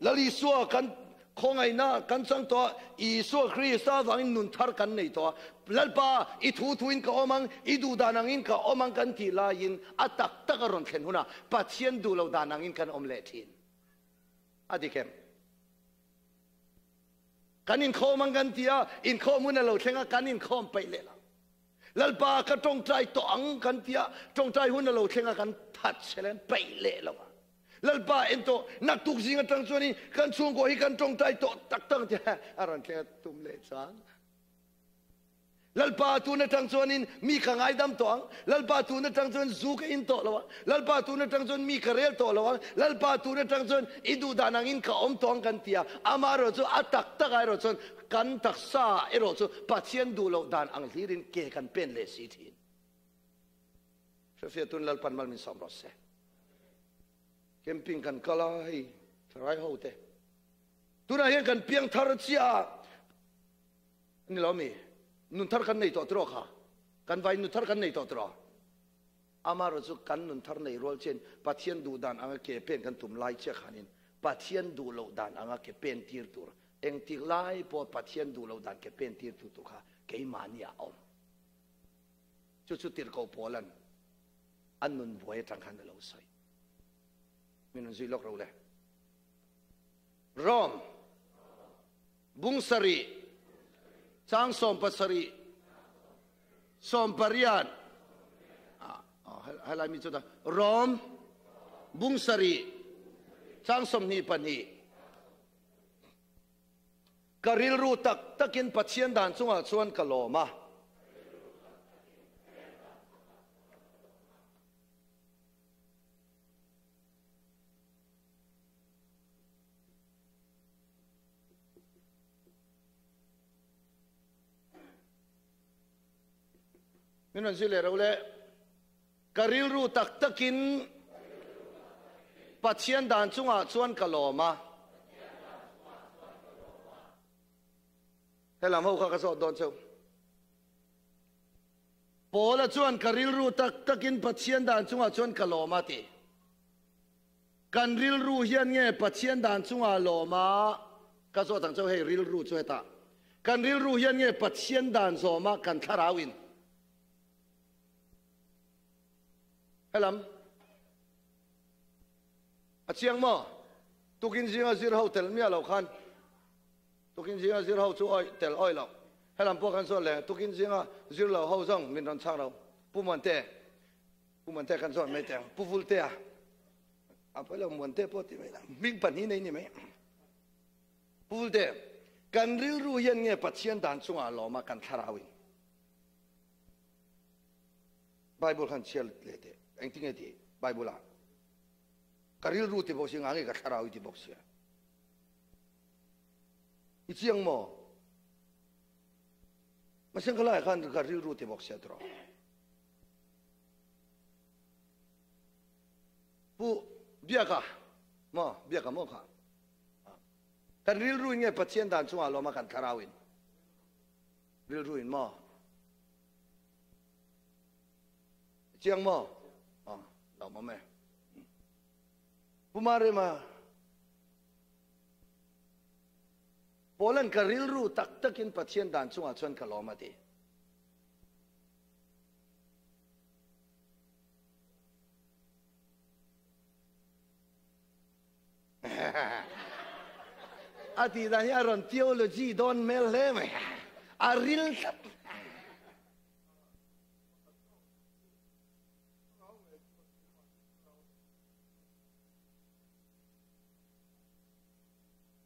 แล้วลิสัวกันคงไงนะกันสังตัวอีสัวคริสต์วังนุนทาร์กันในตัวลัลปาอีทูอินกับอมังอีดูดานังอินกับอมังกันทีลายินอัตักตะกรอนเข็นหุนะปัจเจียนดูเราดานังอินกันอมเลทินอดีเข้มกันอินข้อมังกันทีอินข้อมุนเราเชงกันอินข้อมไปเลยละลัลปาก็จงใจตัวอังกันทีจงใจหุนเราเชงกันทัดเชลนไปเลยละวะลัลปาเอ็นโตนักตุกซิงกันตั้งส่วนนี้กันช่วงก็ให้กันจงใจโตตักตั้งที่อารันแค่ตุ่มเล็ดสังลัลปาตูนตั้งส่วนนี้มีขังไอ้ดำตัวลัลปาตูนตั้งส่วนซูกอินโตละวะลัลปาตูนตั้งส่วนมีกระเรลโตละวะลัลปาตูนตั้งส่วนอิดูดานังอินข้าอมตองกันที่อามาโรจูอัตักตักไอโรจูกันตักซาไอโรจูปัจเจียนดูเราดานอังลีรินเกกันเป็นเลสิทินเชฟเฟียตุนลัลปันมัลมินสามรสเซเกมปิ้งกันกลายทรายหัวเตะตัวนั้นเห็นกันเพียงทาร์เซียนี่เรามีนุนทาร์กันในตัวตรอค่ะกันไว้นุนทาร์กันในตัวตรออามารู้สึกกันนุนทาร์ในรัวเช่นปัจเจียนดูดานอังเกเป็นกันตุ่มไล่เชือกขานินปัจเจียนดูเหล่าดานอังเกเป็นตีร์ตัวเองตีไล่พอปัจเจียนดูเหล่าดานเกเป็นตีร์ตัวค่ะเกมานียอมจุดตีร์เขาพอลันอันนุนบวยจังขันเราใส่มินุนซิลอกเราเลยรอมบุงสรีจางสมปัสรีสมปริยานให้ลายมีจุดนะรอมบุงสรีจางสมนีปนีกริลรูตักตะกินปัจเจียนด่านสุงอาชวนกะโลมามินันสิเลเราเลยกริลรูตักตะกินปัจเจียนด่านสุงอาชวนกะโลมาให้ลำหูข้ากระสอบโดนเชียวโปละชวนกริลรูตักตะกินปัจเจียนด่านสุงอาชวนกะโลมาตีกันริลรูเฮียนเงี้ยปัจเจียนด่านสุงอาโลมากระสอบต่างเจ้าให้ริลรูช่วยตากันริลรูเฮียนเงี้ยปัจเจียนด่านโซมากันทาราวินให้ลำอาเชียงมาตุกินเสียงอาศิรเฮาเตลเมียเราคันตุกินเสียงอาศิรเฮาช่วยเตลอ้อยเรา还能不看说嘞，都跟这啊，就老后生没人唱了，不满的，不满的看说没得，不服的啊，啊不了满的不的没了，明白你没，不服的，กันริ้วรู้ยันเงี้ยปัจเจียนด่านจงอาลอมากันทาราวินไบเบิลขันเชื่อเลยเดเอ็งทิ้งไอ้ดีไบเบิลอ่ะกันริ้วรู้ที่บอกเสียงอะไรกันทาราวิที่บอกเสียอีเจียงโมมาเสียงเขาไล่กันกันริ้วรู้ที่บอกเสียตรอผู้เบียกะโมเบียกะโมค่ะกันริ้วรู้เงี้ยปัจเจียนด่านจงอาลอมากันทาราวินริ้วรู้อินโมเจียงโมอ๋อเราโมแม่ผู้มาเรื่องมาพอเล่นกันริ้วรู้ตักตะกินปัจเจียนด่านจงอาชวนกันล้อมาดีอาทิตย์นี้อารมณ์เที่ยวโลจีโดนเมลเล่ไหมอาริลสับ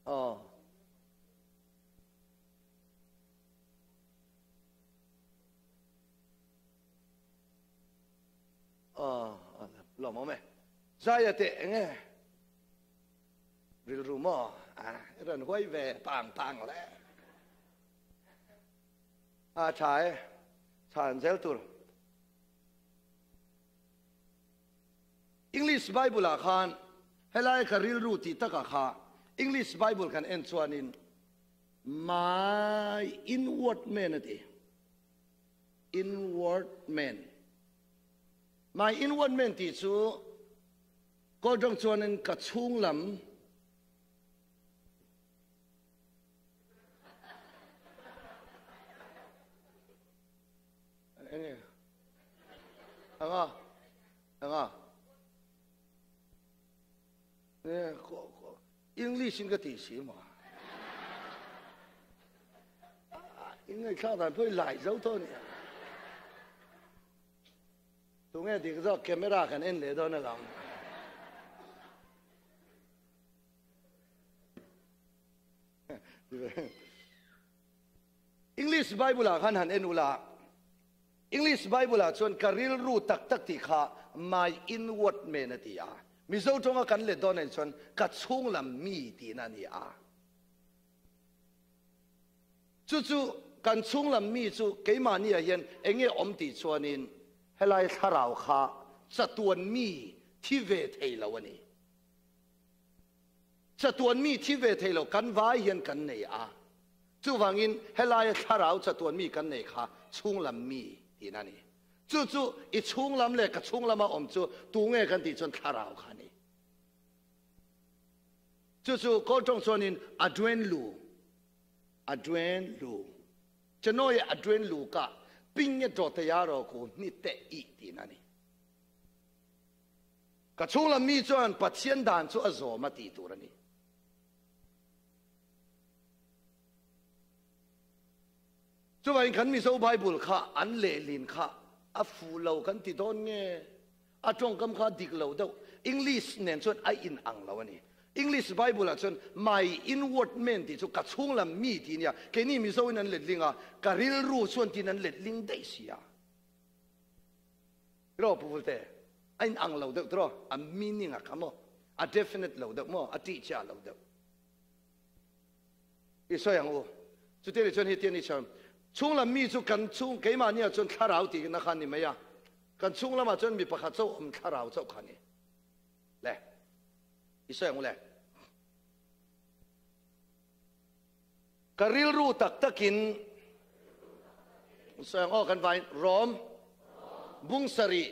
อ๋ออ๋อหล่อมั้ยใช่เตะไงริลรู้มั้ยเรื่องห้วยแหวปังแล้วชายเซลตูร์ English Bible อาคารให้ไล่คาริลรู้ที่ตะกะขา English Bible กันเอ็นชวนิน my inward man นั่นเอง inward man my inward man ที่ชูก็จงชวนินกระชุ่งลำเนี่ยเนี่ยEnglish 应该底线嘛，应该靠但会来走到呢。当然，这个说 camera 看人来到那个。English Bible 啊，看很人啦。English Bible 啊，从 career 路takที่ข้า my inward man นั่นที่อ่ะมิโซจงกันเลดอนนั่นส่วนกัดช่วงลำมีที่นั่นนี่อ่ะจู่ๆกันช่วงลำมีจู่เกี่ยมานี่เห็นเองอมติชวนินให้ไล่ทาราวข้าจะตัวมีที่เวทีแล้ววันนี้จะตัวมีที่เวทีแล้วกันว่าเห็นกันเนี่ยอ่ะจู่ฟังอินให้ไล่ทาราวจะตัวมีกันเนี่ยข้าช่วงลำมีที่นั่นนี่จู่ๆอีช่วงลำเล็กกับช่วงลำมาอมจู่ตัวเงี้ยกันที่จนทาราวข้านี่จู่ๆก็จงชวนินอดเวนลูจะน้อยอดเวนลูกะปิ้งเนี่ยจอดทยารอกูนี่เตะอีที่นั่นนี่กับช่วงลำมีจวนปัจเจียนด่านจู่อโซมาตีตัวนี่จู่ว่าอินขันมีโซ่ไบเบิลข้าอันเลลินข้าอาฟูเหล่ากันติดโดนเงี้ยอาจงกำข้าดิกเหล่าเดียวอังกฤษเนี่ยส่วนไออินอังเหล่านี้ English Bible ส่วน my inward man ที่สุดกับช่วงลำมีที่เนี่ยแค่นี้มีโซ่นั้นเล็ดลิงอ่ะการิลรู้ส่วนที่นั้นเล็ดลิงได้สิอ่ะรอพูดเถอะไออินอังเหล่าเดียวรออ่ะ meaning อ่ะคำว่าอ่ะ definite เหล่าเดียวมั้งอ่ะ teacher เหล่าเดียวอีส่วนอย่างโอ้จุดเดียวส่วนที่เทียนนี่ฉันช่วงละมีจุกันช่วงเกี่ยมาเนี่ยจนข้าราวตีนักขันนี่ไหมอ่ะกันช่วงละมาจนมีประคัตเจ้าอมข้าราวเจ้าขันนี่แหละอีส่วนอย่างโอ้แหละการิลรู้ตักตะกินส่วนอย่างโอ้กันไปรอมบุ้งสรี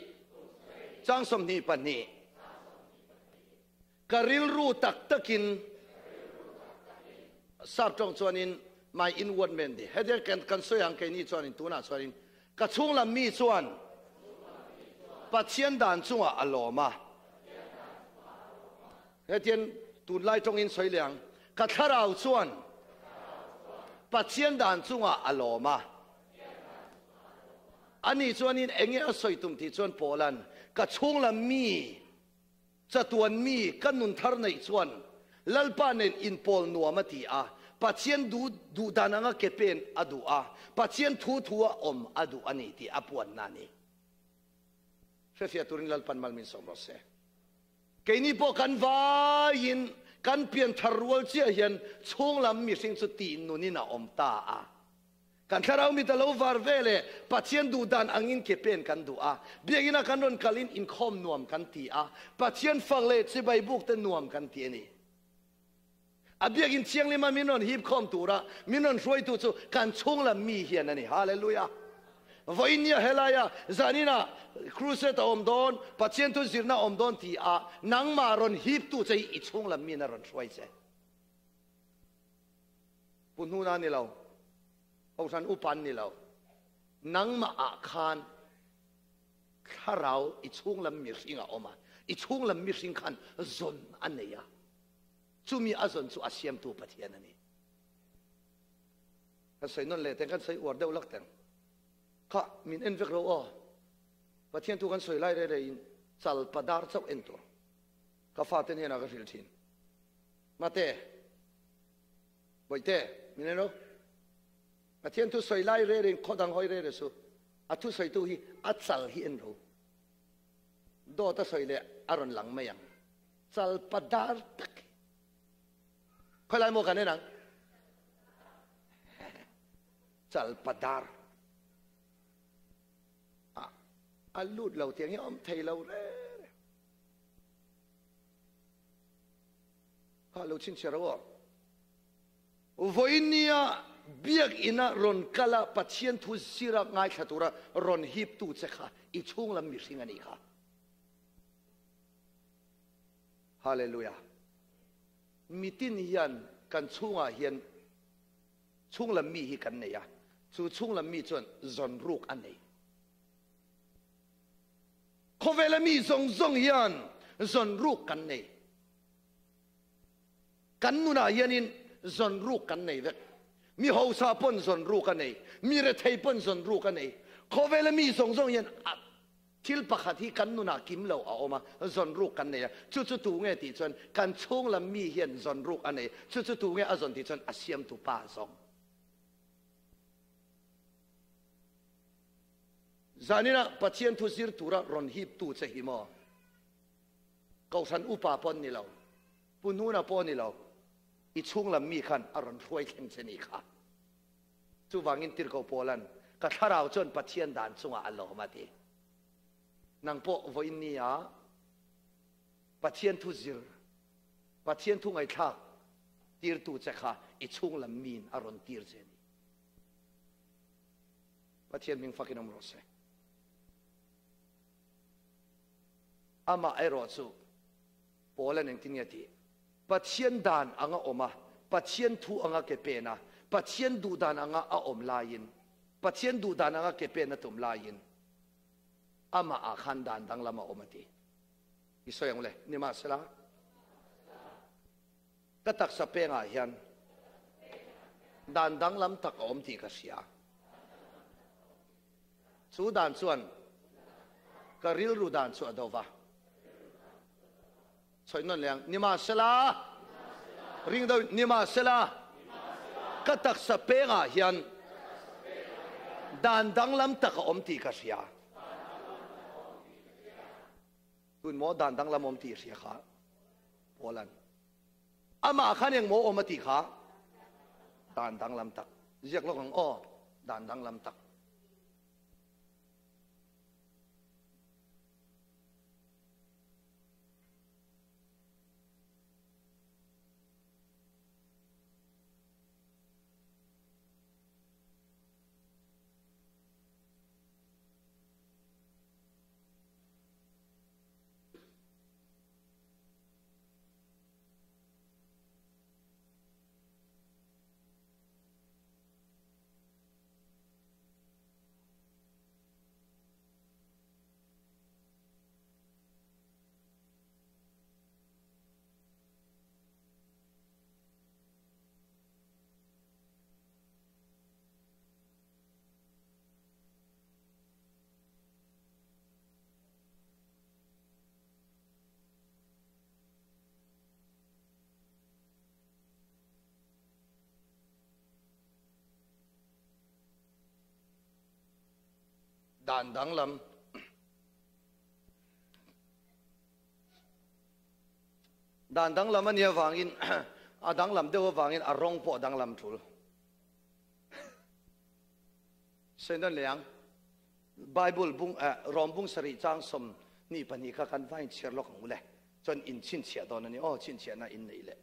จ้างสมนีปันนีการิลรู้ตักตะกินทราบจงชวนินmy inward man ดิเฮ็ดกันส่วนอย่างแค่นี้ส่วนนี้ตัวน่ะส่วนนี้ก็ช่วงละมีส่วนปัจเจียนด่านช่วงอารมณ์เฮ็ดตัวไล่จงอินสวยเหลียงก็ทาราวส่วน Pathian dan chunga aloma ani chuanin enge a soitum ti chuan Poland ka chunglam mi chatuan mi kanun thar nei chuan lalpa nen in pol nuamati a Pathian du dananga kepen adu a Pathian thu thua adu ani ti apuan nani Fefia turin lalpan malmin somrose Keini po kan vain kan pian tharwal chia hian chunglam mi sing chu ti nunina ta a kan tharau mi talo var vele Pathian du dan angin kepen kan du a biagina kan ron kalin in khom nuam kan ti a Pathian fangle chi bai buk te nuam kan ti ni abiagin chiang lima minon hip khom tura minon roi tu chu kan chunglam mi hian ani hallelujah Voinia helaya zanina cruset omdon Pathian tu zirna omdon ti a nang maron hip tu chei I chunglam mi na ron roi che pununa ni lo Osan upan ni lo nang ma a khan kharau I chunglam mi singa oma I chunglam mi sing khan zon aneya chumi azon chu asiam tu Pathian ani ka sai non le ten kan sai or deuh lak teng ka min en vek ro o Pathian tu kan soi lai re in chal padar chau en tur ka faten hena ka ril thin mate boite min no Pathian tu soi lai re in khodang hoi re su atu soi tu hi achal hi en ro do ta soi le aron lang mayang chal padar tak khoi lai mo kan nang chal padar alut lau tiếng ông thầy lau re lau chin chero voinia biak ina ron kala Pathian thu sira ngai khatura ron hip tu chekha I chung lam mi singani kha hallelujah mitin hian kan chunga hian chung lam mi hi kan neya chu chung lam mi chon zon ruk anei Kovela mi zong zong hian zon ruk kan nei kan nuna hianin zon ruk kan nei vek mi ho sa pon zon ruk kan nei mi re thei pon zon ruk kan nei kovela mi zong zong hian thil pakhat hi kan nuna kim lo a oma zon ruk kan nei chu chu tu nge ti chon kan chung lam mi hian zon ruk anei chu chu tu nge azon ti chon asiam tu pa zong Zanina Pathian thu sir tura ron hip tu che himo kausan upa pon ni lo pununa pon ni lo I chung lam mi khan aron roi thleng cheni kha chu wangin tir ko Poland ka tharau chon Pathian dan chunga alo mati nang po voinia Pathian thu zir Pathian thu ngai thak tir tu che kha I chung lam min aron tir cheni Pathian ming fakinom rose ama ero chu Poland eng tingeti Pathian dan anga oma Pathian thu anga kepena Pathian du dan anga a om lain Pathian du dan anga kepena tum lain ama a khan dan dang lama omati isoyang le nima sela katak sa penga hian dan dang lam tak om ti ka sia chu dan chuan ka ril ru dan chu adova choi non leang nima sela ring do nima sela katak sa penga hian dan dang lam tak om ti ka sia tun mo dan dang lam om ti sia kha Poland ama khan yang mo om ti kha dan dang lam tak ziak lo kang o dan dang lam tak đàn đắng lắm đàn đắng lắm anh em vàng in à đắng lắm đều vàng in à rong po đắng lắm thul sen đơn liang Bible bung rom bung sari chang som ni pani kha kan vain cher lok ngule chon in chin chia don ani oh chin chia na in nei le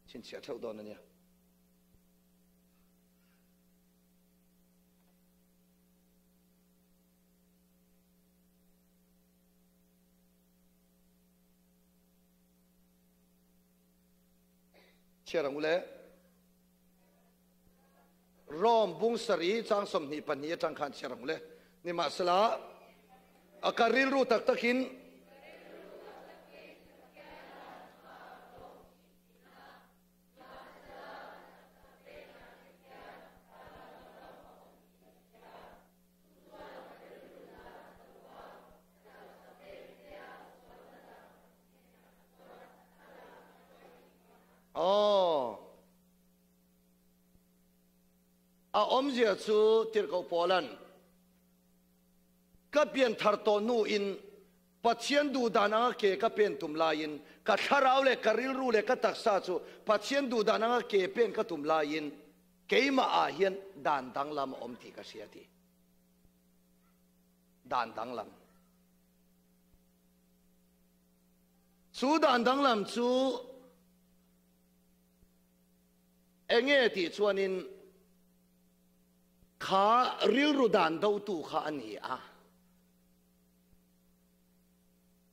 chin chia thau don ani chia rang ngule rom bung sari chang som ni pani chang khan chia rang ngule ni ma sala akaril ru tak takin om zia chu tir ko polan ka pian thar to nu in pathian du dana ke ka pen tum la in ka tharau le karil ru le ka taksa chu pathian du dana ke pen ka tum la in keima a hian dan dang lam om ti ka sia ti dan dang lam chu dan dang lam chu enge ti chuanin kha ril ru dan do tu kha ani a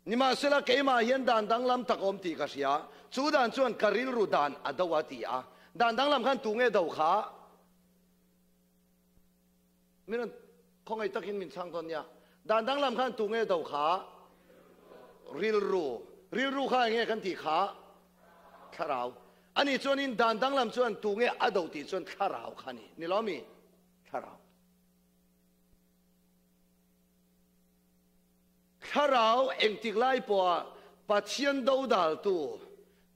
nima sela keima hian dan dang lam tak om ti ka sia chu dan chuan karil ru dan adawa ti a dan dang lam khan tu nge do kha min khong ai takin min chang ton ya dan dang lam khan tu nge do kha ril ru kha nge kan ti kha tharau ani chuan in dan dang lam chuan tu nge ado ti chuan tharau khani ni lo mi tharau eng tik lai po pathian do dal tu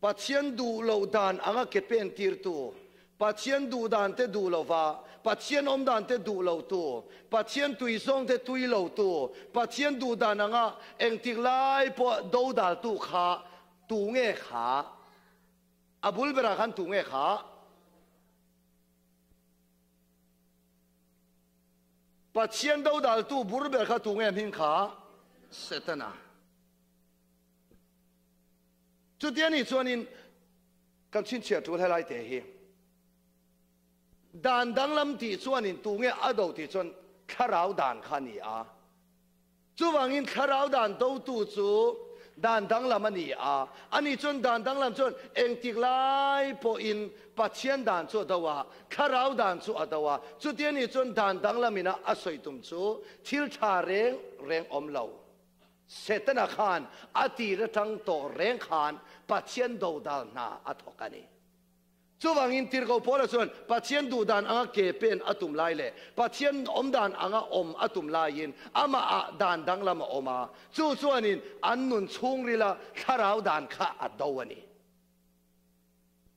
pathian du lo dan anga ke pen tir tu pathian du dan te du lo wa pathian om dan te du lo tu pathian tui song te tui lo tu pathian du dan anga eng tik lai po do dal tu kha tu nge kha abul bera khan tu nge kha pathian do dal tu bur ber kha tu nge hing kha setana chu tian ni chuan in kan chin chia tu helai te hi dan dang lam ti chuan in tu nge ado ti chuan tharau dan khani a chu wangin tharau dan do tu chu dan dang lam ani a ani chuan dan dang lam chuan eng tik lai po in pathian dan chu dawa tharau dan chu adawa chu tian ni chuan dan dang lamina a soi tum chu thil tha reng om lo setana khan ati ratang to reng khan pathian do dal na athokani chuwangin tirgo pola chuan pathian du dan anga ke pen atum lai le pathian om dan anga om atum lain ama a dan dang lama oma chu chuanin an nun chung rila tharau dan kha adawani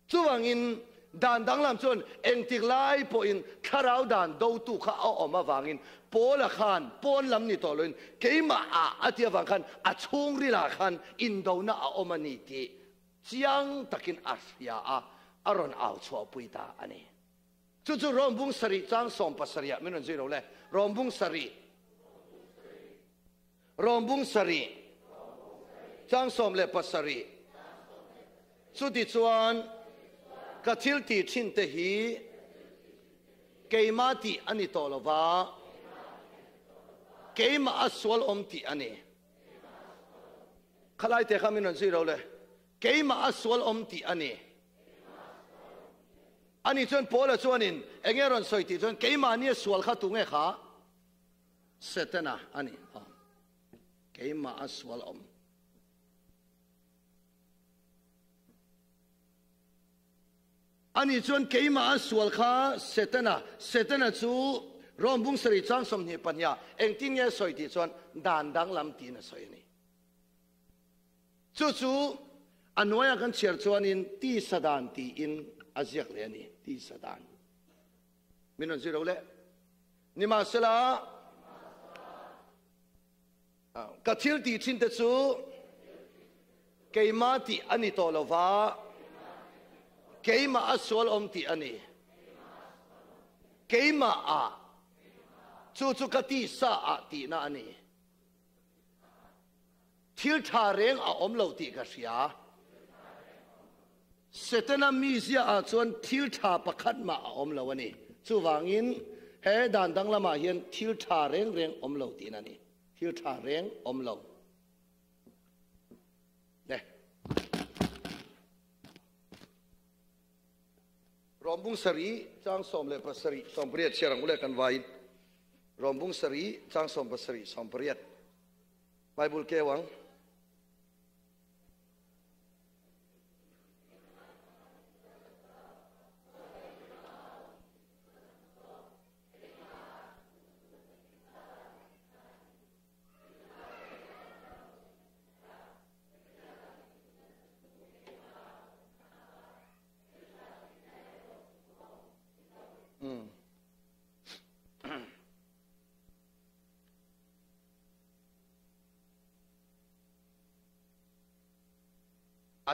chuwangin dan dang lam chuan eng tik lai po in tharau dan do tu kha a oma wangin pola khan pon lam ni to loin keima a atia wang khan a chung rila khan in do na a omani ti chiang takin asya a aron aw chua puita ani chu rombung sari chang som pasaria menon zero le rombung sari chang som le pasari chu ti chuan ka thil ti thin te hi keima ti ani to lova keima aswal om ti ani khalai te khamin zero le keima aswal om ti ani ani chuan pola chuanin engeron soiti chuan keima ni swal kha tu nge kha setana ani keima aswal om ani chuan keima aswal kha setana chu rombung sari chang som ni panya engtin nge soiti chuan dan dang lam ti na soi ni chu anoya kan cher chuanin ti sadan ti in aziak le ani ti sadan minon zero le nima sela กะทิลตีชินเตจูเกยมาติอันนี้ตัวละว่าเกยมาอัศวลอมติอันนี้เกยมาอะจู่ๆกะติสาอะตินะอันนี้ทิลทาเรงอะอมเหลาติกะเสียเสตนามีเสียอาจวนทิลทาประคัดมาอมเหลาวันนี้จู่วางินเฮดันดังละมาเห็นทิลทาเรงอมเหลาตินั่นนี่ทิลทาเรงอมเหลาเนี่ยรอมบุงสรีจางสมเลประสรีสมเปรียดเชียรังเลกันไว้รอมบุงสรีจางสมประสรีสมเปรียดไบเบิลเกวัง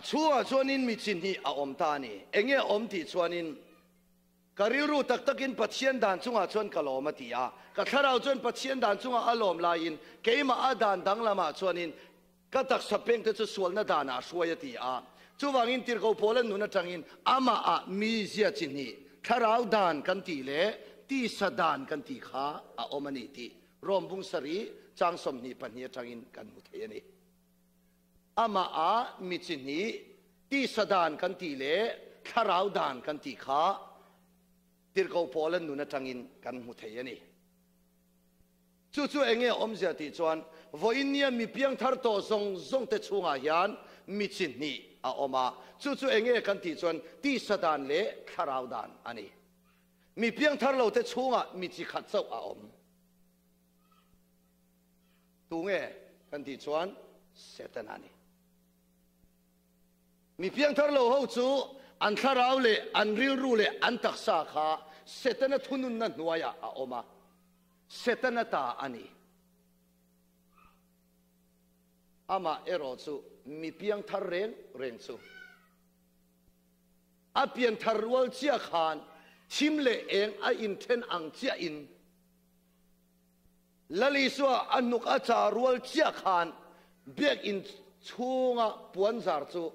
ชัวชวนินมิจินนี่อมตานี่เองอมที่ชวนินกะริรูตักตักินปัจเจียนด่านจุงอาชวนกะโลมาติยากะทาราวชวนปัจเจียนด่านจุงอาอารมลายินเกยมาอาด่านดังละมาชวนินกะตักสเปงเตจะสวลนาดานาสวยติยาจูวางินติรกโพลันนุนจังอินอามาอามีเสียจินนี่ทาราวด่านกันตีเลตีสดานกันตีขาอมนิติรวมบุงสรีจางสมนีปัญญาจังอินกันมุทยนี่อามาอามิจินีที่สดานกันตีเล่ขราวดานกันตีขาติรกาวพอลันนุนจังอินกันมุทัยนี่จู่ๆเองอมเสียติจวนวันนี้มีเพียงทาร์โตซงเตชุงอายันมิจินีอาอมาจู่ๆเองกันตีจวนที่สดานเล่ขราวดานอันนี้มีเพียงทาร์โลเตชุงอามิจิขัดเจ้าอาอมตัวกันตีจวนเสตนานี่มีเพียงทาร์โลเขาจู่อันทาราวเล่อันริลรูเล่อันตักษาขาเสตนาทุนุนนันวายาอาอมาเสตนาตาอันนี้อามาเอโรจู่มีเพียงทาร์เรงจู่อาเพียงทาร์วัลเจียขานชิมเล่เองอาอินเทนอังเจียอินลลิสวาอันนุกอาจารวัลเจียขานเบียกอินชูงะปวนซาร์จู่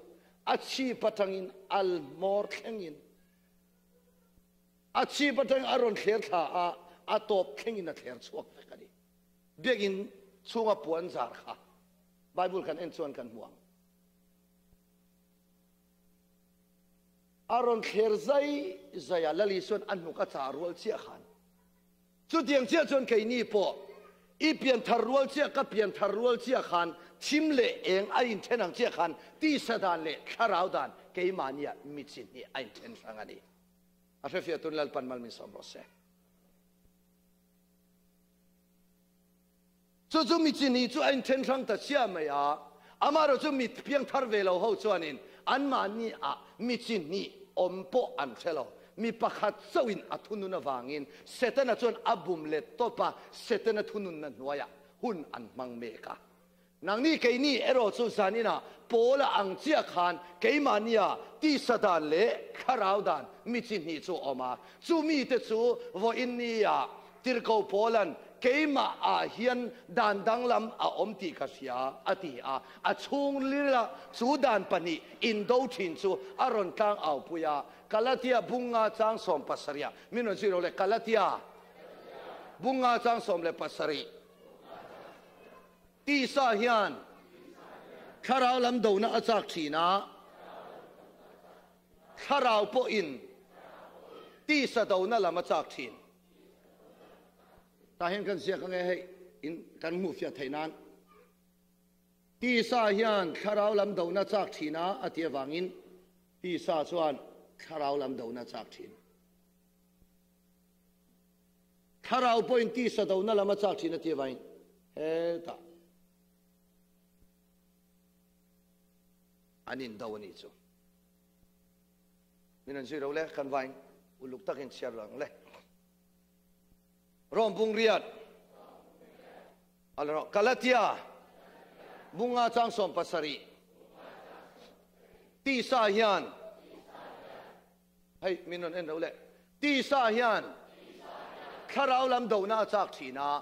อาชีพปังอินอัลมอร์เข่งอินอาชีพปังอารอนเขียร์ท่าอาตบเข่งอินนัดเขียร์ช่วงกันดิเบียกินช่วงปวนซาร์ค่ะไบเบิลกันเอ็นชวนกันห่วงอารอนเขียร์ใจละลิส่วนอันนุกจารัวเชียขันจุดยังเชียจนใครนี่พออีเปลี่ยนทารัวเชียกับเปลี่ยนทารัวเชียขันชิมเล่เองไอ้อินเทนังเชียขันที่สดานเล่ขราวดานเกยมานียมิจินี่ไอ้อินเทนสังกันีอาเฟฟิยตุนลปันมัลมิสอมรสเซจู่ๆมิจินี่จู่ไอ้อินเทนสังตัดเชียไม่อาอามาเราจู่มิเพียงทาร์เวลเอาเขาจวนินอันมานีอามิจินี่อมโปอันเชลมีประคัดสวินอัทุนุนวางินเสตนาจวนอับุมเลตโตปะเสตนาทุนุนนันวายะหุ่นอันมังเมกานังนี่เกนี่เอโรซูซานินะโปละอังเจียขานเกยมานียที่สดานเล่ขราวดานมิจินี่จู่ออกมาจู่มีเตจู่วอินนียติรกาวโปลันเกยมาอาเฮียนดานดังลำอาอมติกัสยาอติอาชุงลิละจู่ดานปนิอินโดทินจู่อารอนตังเอาปุยากาลาติยาบุงอาจางสมปัสริยามินจิโรเลกาลาติยาบุงอาจางสมเลปัสริที่สาเฮียนขราวลำดูน่าจักทีนะขราวปอินที่สะดูน่าลำจักทีนแต่เห็นกันเสียกันไงให้อินกันมูฟยาไทยนั้นที่สาเฮียนขราวลำดูน่าจักทีนะอธิวังอินที่สาชวนขราวลำดูน่าจักทีนขราวปอินที่สะดูน่าลำจักทีนอธิวังอินเฮ้ตาอันนี้ดาวนี้จูมินันจีเราเล่กันไว้อุลุกตักอินเชียร์หลังเล่รอมบุงเรียดอะไรหรอกาลาติยา bunga chang som pasari ti sa hian hay minon en role ti sa hian kharau lam do na chak thina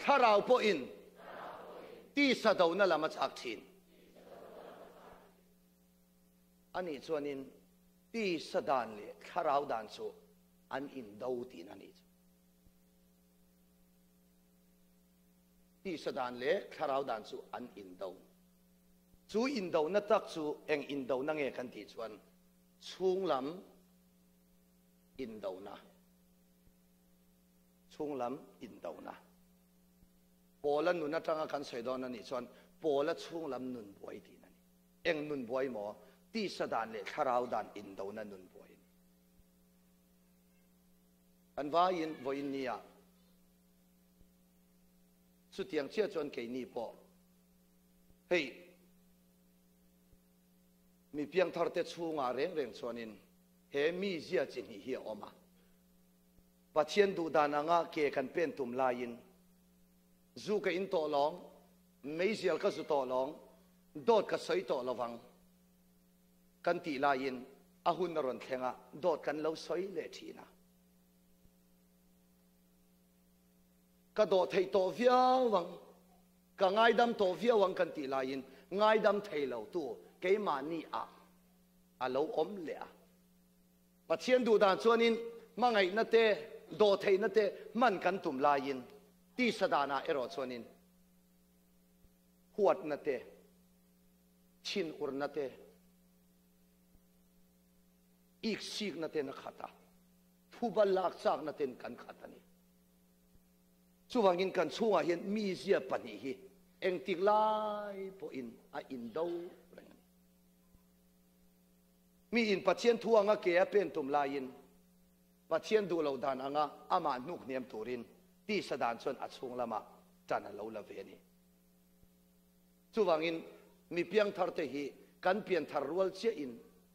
kharau po in ti sa do na lama chak thin ani chuanin ti sa dan le kharau dan chu an in do tin ani ti sa dan le kharau dan chu an in do chu in do na tak chu eng in do na nge kan ti chuan chung lam in do na chung lam in do na pola nun na tanga kan sei don ani chuan pola chung lam nun buai ti ani eng nun buai mo ti sa dan le kharau dan in do na nun buai an va in voin nia su tiang chia chuan ke ni po hey mi piang thar te chunga reng reng chuanin he mi zia chin hi oma Pathian du dananga ke kan pen tum lain zu ka in to long mei zial ka zu to long dot ka soi to lawang kan ti lain a hun ron thlenga dot kan lo soi le thina ka do thei to viawang ka ngai dam to viawang kan ti lain ngai dam thei lo tu ke ma ni a lo om le a Pathian du dan chuanin mangai na te do thei na te man kan tum lain ti sadana ero chuanin huat na te chin ur na te ik sik na te na khata thubal lak chak na ten kan khatani chuwangin kan chunga hian mi zia pani hi eng tik lai po in a in do mi in Pathian thuanga ke a pen tum lain Pathian du lo dan anga ama nuk niam turin ti sadan chon a chung lama tan lo la ve ni chuwangin mi piang thar te hi kan pian thar rual che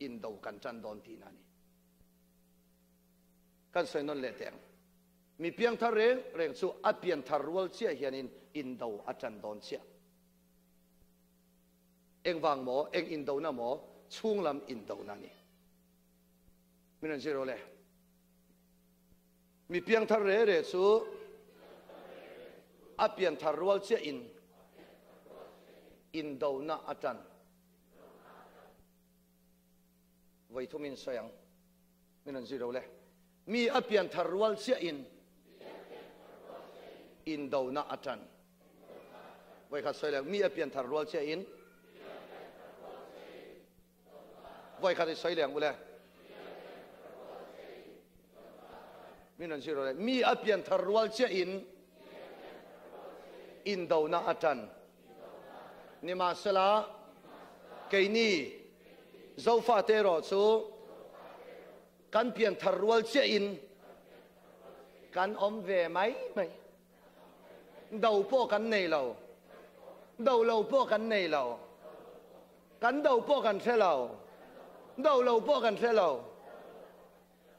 in do kan chan don ti na ni kan sai non le teng mi piang thar reng chu a pian thar rual che hianin in do a chan don che eng wang mo eng in do na mo chung lam in do na ni minan zero le mi piang thar re chu a pian thar rual che in do na atan voi thumin soyang minan zero le mi a pian thar rual che in do na atan voi kha soy le mi a pian thar rual che voi kha soy le ule minan zero le mi a pian thar rual che in do na atan ni ma sala ke ni zo fa te ro chu kan pian thar rual che kan om ve mai đầu po kan nei lo đầu lâu po kan nei lo kan đầu po kan se lo đầu lâu po kan se lo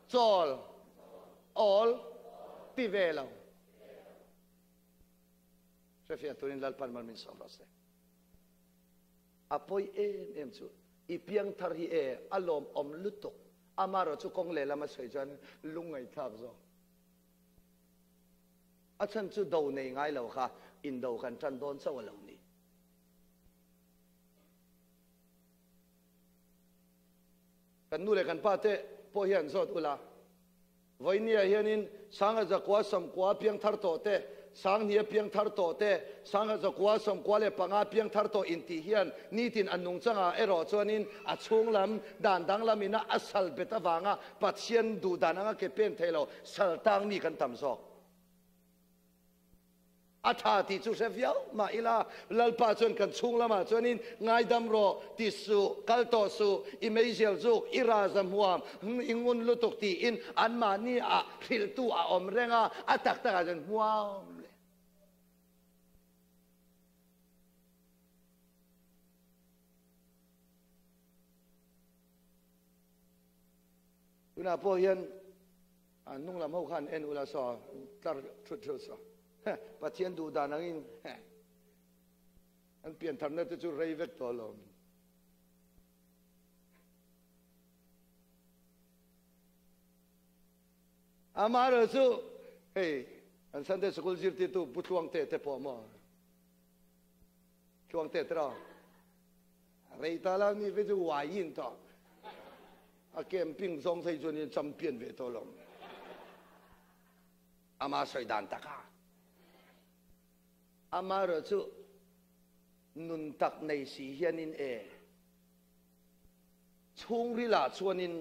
chol all ti ve lo se fia turin lal pan man min som rase apoi em chu i piang thar hi alom om lutok amaro chu kong le lama sei chan lungai thak zo achan chu do nei ngai lo kha in do kan chan don chaw lo ni kan nu le kan pa te po hian zot ula voinia hianin sanga za kwa sam kwa piang thar to te sang nia piang thar to te sanga za kwa sam kwa le panga piang thar to in ti hian ni tin anung changa ero chuanin a chung lam dan dang lamina asal beta wanga Pathian du dananga ke pen thelo sal tang ni kan tam zo atha ti chu se viau ma ila lalpa chon kan chung lama chonin ngai dam ro ti su kal to su imagel zu ira zam huam ingun lutuk ti in an ma ni a phil tu a om renga atak ta jan huam le una po hian anung lam ho khan en ula so tar thut thut so Pathian du danangin อันเปลี่ยนทำนั่นจะจุเรย์เวกตัวลมอามาเราสู้เฮ้ยอันสันเดสกุลจิตติตุบุตรวงเตะพอมาช่วงเตะตราเรย์ตาลานี่เวจูวายินต่ออาเกมปิ้งสองใส่จนยังจำเปลี่ยนเวทตัวลมอามาสวยดันตะกาอามาเราสู้นุนตักในสีเฮียนินเอช่วงริลาชวนิน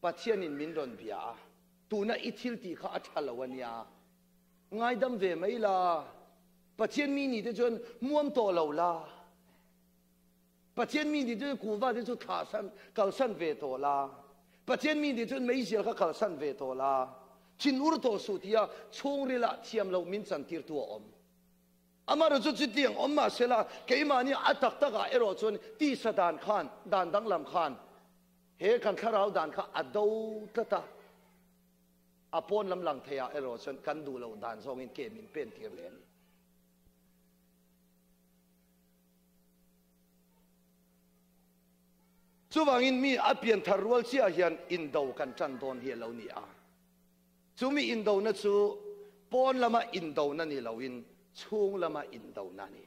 ปัจเจียนินมินดอนเบียตูน่าอิทิลตีข้าอัจฉริวันยาง่ายดำเวไม่ลาปัจเจียนมีนี่จะจนม้วนโตเหล่าลาปัจเจียนมีนี่จะกูว่าจะจุดขาสันกัลสันเวโตลาปัจเจียนมีนี่จะไม่เสียข้ากัลสันเวโตลาชินอุรโตสุติยาช่วงริลาเทียมเรามินสันติรตัวอมอามาเราจุดจิตเตียงอมมาเสละเกี่ยมานี่อัตตักตะกาเอโรชนตีสดานขานดานดังลำขานเฮกันข้าเราดานข้าอัดดูตะตาอปอนลำหลังเทียเอโรชนกันดูเราดานทรงอินเกมินเป็นเทียเลนสุวังอินมีอภิญทารวลเสียเฮียนอินโดกันจันโดนเฮียเหล่านี้สุมีอินโดนั่นสุปอนละมาอินโดนั่นนี่เหล่าอินช่วงละมาอินโดนั่นนี่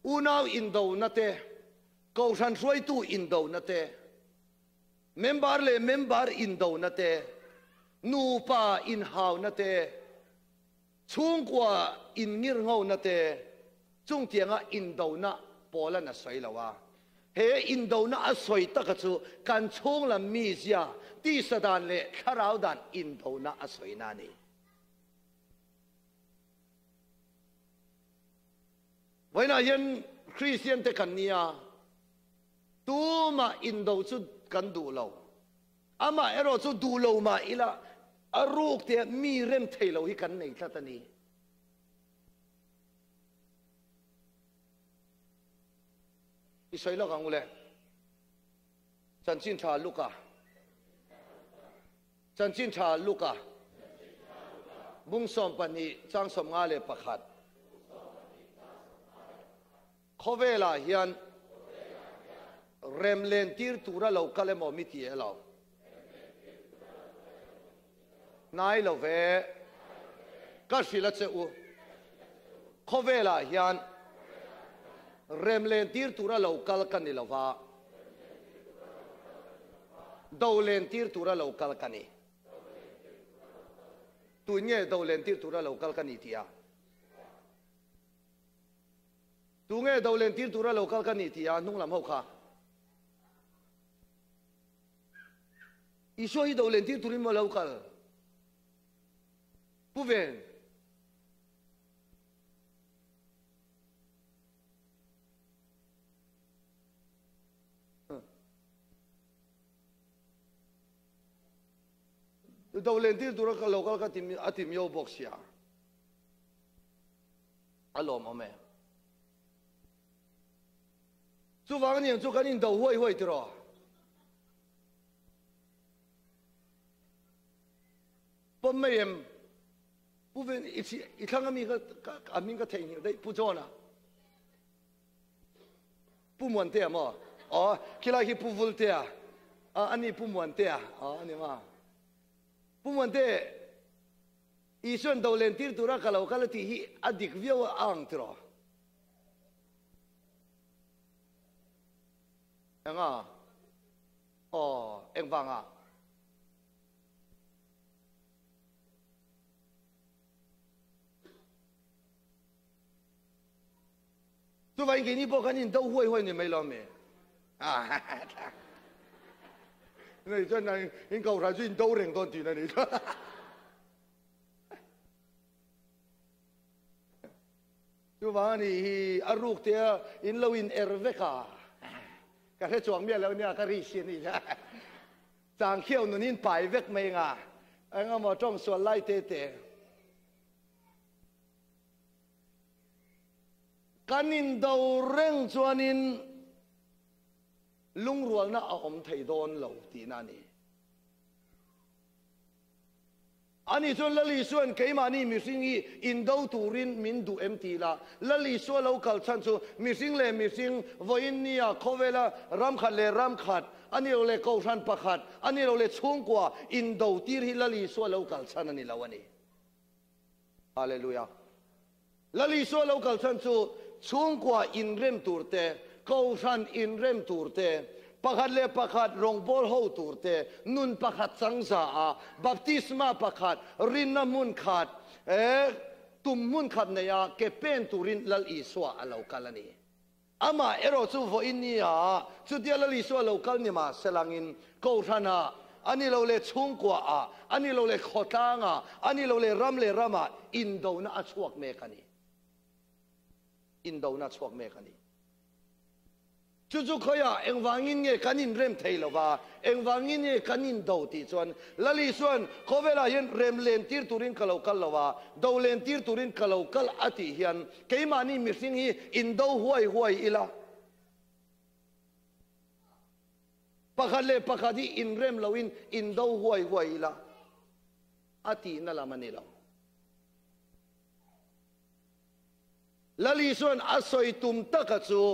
อูนาวอินโดนั่นเตะกอชันสวยตู้อินโดนั่นเตะเมมเบอร์เลยเมมเบอร์อินโดนั่นเตะนูปาอินฮาวนั่นเตะช่วงกว่าอินงิรเงานั่นเตะจงเตียงอ่ะอินโดน่ะปอละน่ะสวยละวะเฮอินโดน่ะสวยตะกะจูกันช่วงละมีเสียที่สดานเลยข้าเราดานอินโดน่ะสวยนั่นนี่วันนั้นยันคริสเตียนเตกันเนี่ยตัวมาอินโดจุดกันดูเราอามาเอโรจุดดูเรามาอีละอารูกเตมีเริ่มเทเราให้กันในทัตนีอิสราเอลกังวลจันจินชาลูกาจันจินชาลูกาบุ้งสมปนีจังสมงาเลปะขัดขเวลาเฮียนเรมเลนตีร์ตูระเราคัลเลมอมิตีเอเรานายเราเวกัสิลเซอูขเวลาเฮียนเรมเลนตีร์ตูระเราคัลกันนี่เราว่าดาวเลนตีร์ตูระเราคัลกันนี่ตัวเนี่ยดาวเลนตีร์ตูระเราคัลกันนี่ที่อ่ะตัวเงี้ยดาวเลนตีร์ตัวเราคัลกันนี่ที่อ่ะนุ่งลำหัวขาอีช่วยดาวเลนตีร์ตัวนี้มาเราคัลผู้เวนดาวเลนตีร์ตัวเราคัลกันที่มีโอบอกเสียอารมณ์เอาไหมสุวรรณยังสุกันอินดาวห้วยตรอผมไม่เอ็มผู้เป็นอีกครั้งก็มีก็อามินก็เทงได้ผู้โจนะผู้มวนเตะมั้งอ๋อคิดอะไรผู้ฟุลเตะอันนี้ผู้มวนเตะอ๋ออันนี้มาผู้มวนเตะอีส่วนดาวเลนตีร์ตัวรักเราคัลที่อดีตวิวอ่างตรอยังอ่ะอ๋อเอ็งฟังอ่ะตัววันนี้นี่พวกกันนี่都会你没了没啊你真係應夠晒先都零多段啊你ตัววันนี้อารูกเตียอินโลอินเอร์เวกาก็แค่จวงเมียแล้วเนี่ยก็รีชินี่ใช่จางเขี้ยวหนุนินไปเวกเมงอ่ะไอ้ก็มาจ้องส่วนไล่เตะกันนินดาวเร่งจวนินลุงรัวน่ะอมไทยโดนเหล่าตีนั่นนี่ อันนี้ส่วนละลิส่วนเกี่ยมานี่มิสิงฮีอินโดตูรินมินดูเอ็มทีละลิส่วนเราคัลชันซูมิสิงเลมิสิงวินเนียโคเวลารำขัดเลรำขัดอันนี้เราเลกอชันประขัดอันนี้เราเลช่วงกว่าอินโดตีริละลิส่วนเราคัลชันอันนี้ละวันนี้ฮาเลลูยาละลิส่วนเราคัลชันซูช่วงกว่าอินเรมตูร์เตกอชันอินเรมตูร์เตประคัดเลประคัดรองบอลหูตูร์เตนุนประคัดสังสาบัพติศมาประคัดรินน้ำมุนขัดตุ่มมุนขัดเนี่ยเก็บเป็นตูรินลลิสวาเราคัลนี่อามาเอรอซูฟอินนี่สุดที่ลลิสวาเราคัลนี่มาเซลังอินกอชันอันนี้เราเลยช่วงกว่าอันนี้เราเลยขดตังอันนี้เราเลยรำเลยรำอินโดน่าชวกเมกันีอินโดน่าชวกเมกันีจู่ๆเขาอยากเอ็งวางเงี้ยกันอินเริ่มเทลว่าเอ็งวางเงี้ยกันอินดูที่ส่วนละลิส่วนเขาเวลาเห็นเริ่มเลนตีร์ตูรินเขาคัลว่าดูเลนตีร์ตูรินเขาคัลอธิเฮียนเกี่ยมานี่มิสิงฮีอินดูห่วยอีละปะคัดเล่ปะคัดที่อินเริ่มเราอินดูห่วยอีละอธินั่นละมันนี่เราละลิส่วนอาศัยตุมตะกัดซู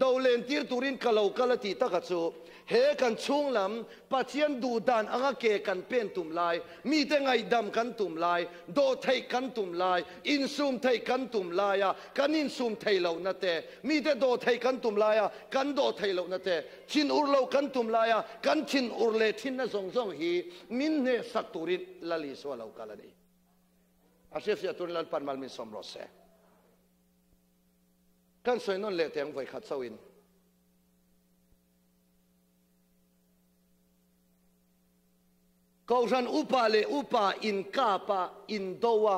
ดูเลนตีร์ตูรินเขาคัลตีตะกัดซูเฮกันช่วงลำปัจจัยดูดานอ่างเกกันเป็นตุ่มลายมีแต่ไงดำกันตุ่มลายโดไทยกันตุ่มลายอินซูมไทยกันตุ่มลายกันอินซูมไทยเรานั่นแต่มีแต่โดไทยกันตุ่มลายกันโดไทยเรานั่นแต่ชินอุรเรากันตุ่มลายกันชินอุรเลทินน่ะส่งฮีมินเนสักตูรินละลิสวาเรากันนี่อาเซียตุนลันปันมัลมินสมรสเซกันสวยนนเละแทงไว้ขัดเสวินเขาฉันอุปาเลอุปาอินกาปาอินโดวา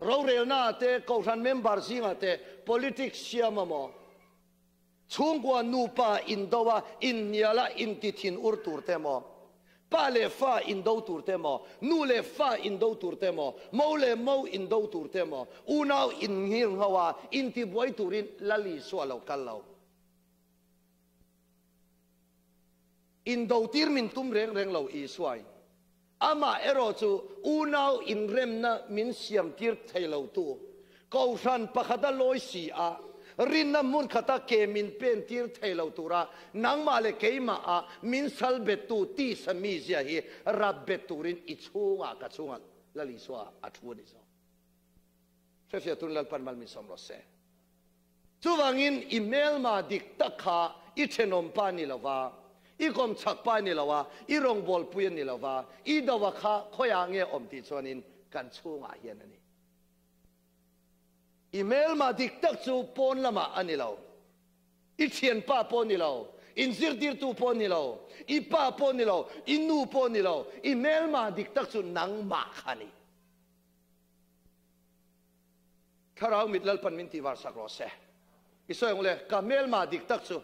เราเรียนน่าเตะเขาฉันเมมเบอร์ซิงาเตะ politics เชียมาโมช่วงกว่านูปาอินโดวาอินเนียละอินติทินอุรตูร์เตมอปาเลฟ้าอินโดตูร์เตมอนูเลฟ้าอินโดตูร์เตมอโมเลโมอินโดตูร์เตมออูนาวอินฮิร์ฮาวาอินติบวยตูรินลลิสวาเราคัลเราอินโดตีร์มินตุมเร่งเราอีสวายอามาเอรอจูอูนาวอินเรมนะมินเซียมตีร์ไทยเราตัวเขาฉันปะขัดลอยสีรินน้ำมุนขัดเกมินเป็นตีร์ไทยเราตัวระนังมาเลเกยมามินสัลเบตูตีสมีเสียฮีรับเบตูรินอิชูงกัดชูงลลิสวาอัตวนิโซเชฟยาตุนลัลปันมัลมิสอมรสเซจูวังอินอีเมลมาดิกตักขาอิเชนอมปานิลาวาอีกอมชักไปนี่ละวะอีรองบอลปุยนี่ละวะอีดาวข้าขอยางเงี้ยอมติดส่วนนี้กันช่วงอาเฮียนนี่อีเมลมาดิกตักจูปนละมาอันนี้เราอีเชียนป้าปนนี่เราอินซิร์ติร์ตูปนนี่เราอีป้าปนนี่เราอินูปนนี่เราอีเมลมาดิกตักจูนังมาขันี่ข้าเรามิดลัลปันมินติวาร์สักรอเซ่อีส่วนของเลยกาเมลมาดิกตักจู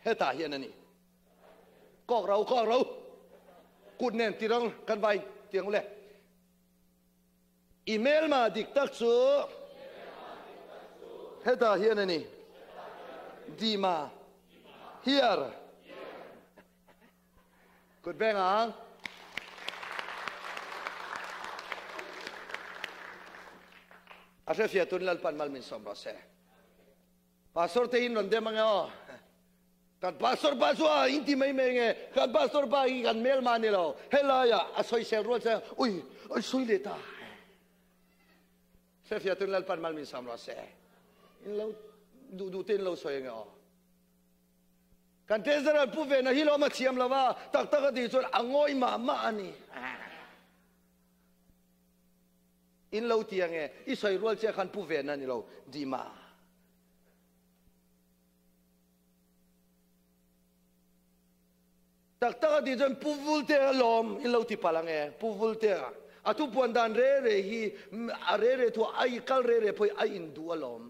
เฮตาเฮียนนี่ก็เรากุดเน้นที่เรากันไปเตียงเลยอีเมลมาดิกตักซูเฮตาเฮียนนี่ดีมาเฮียร์กุดแบงอ่างอาเซียตุนลัลปันมัลมินสมรสเซพาสอร์เตอินนเดมังอ๋อกันพาสอร์บาสัวอินที่ไม่เมงกันพาสอร์บาอีกันเมลมานี่เราเฮลายาอาศัยเซลล์เซอุ้ยสวยเลยตาเซฟยาตุนลัลปันมัลมินสามรสเซอินเราดูเต้นเราสวยไงอ๋อกันเทสระผู้เวนะฮิโลมาเชียมละว่าตักดีส่วนอ่างอยมาอันนี้อินเราเตียงไงอีสวยรัวเจ้าขันผู้เวนะนี่เราดีมาตักดีจนผู้วุลเตอลมอินเราที่พลังไงผู้วุลเตออะทุกวันดันเร่ฮีเร่ทัวไอคัลเร่พอยไออินดูอลม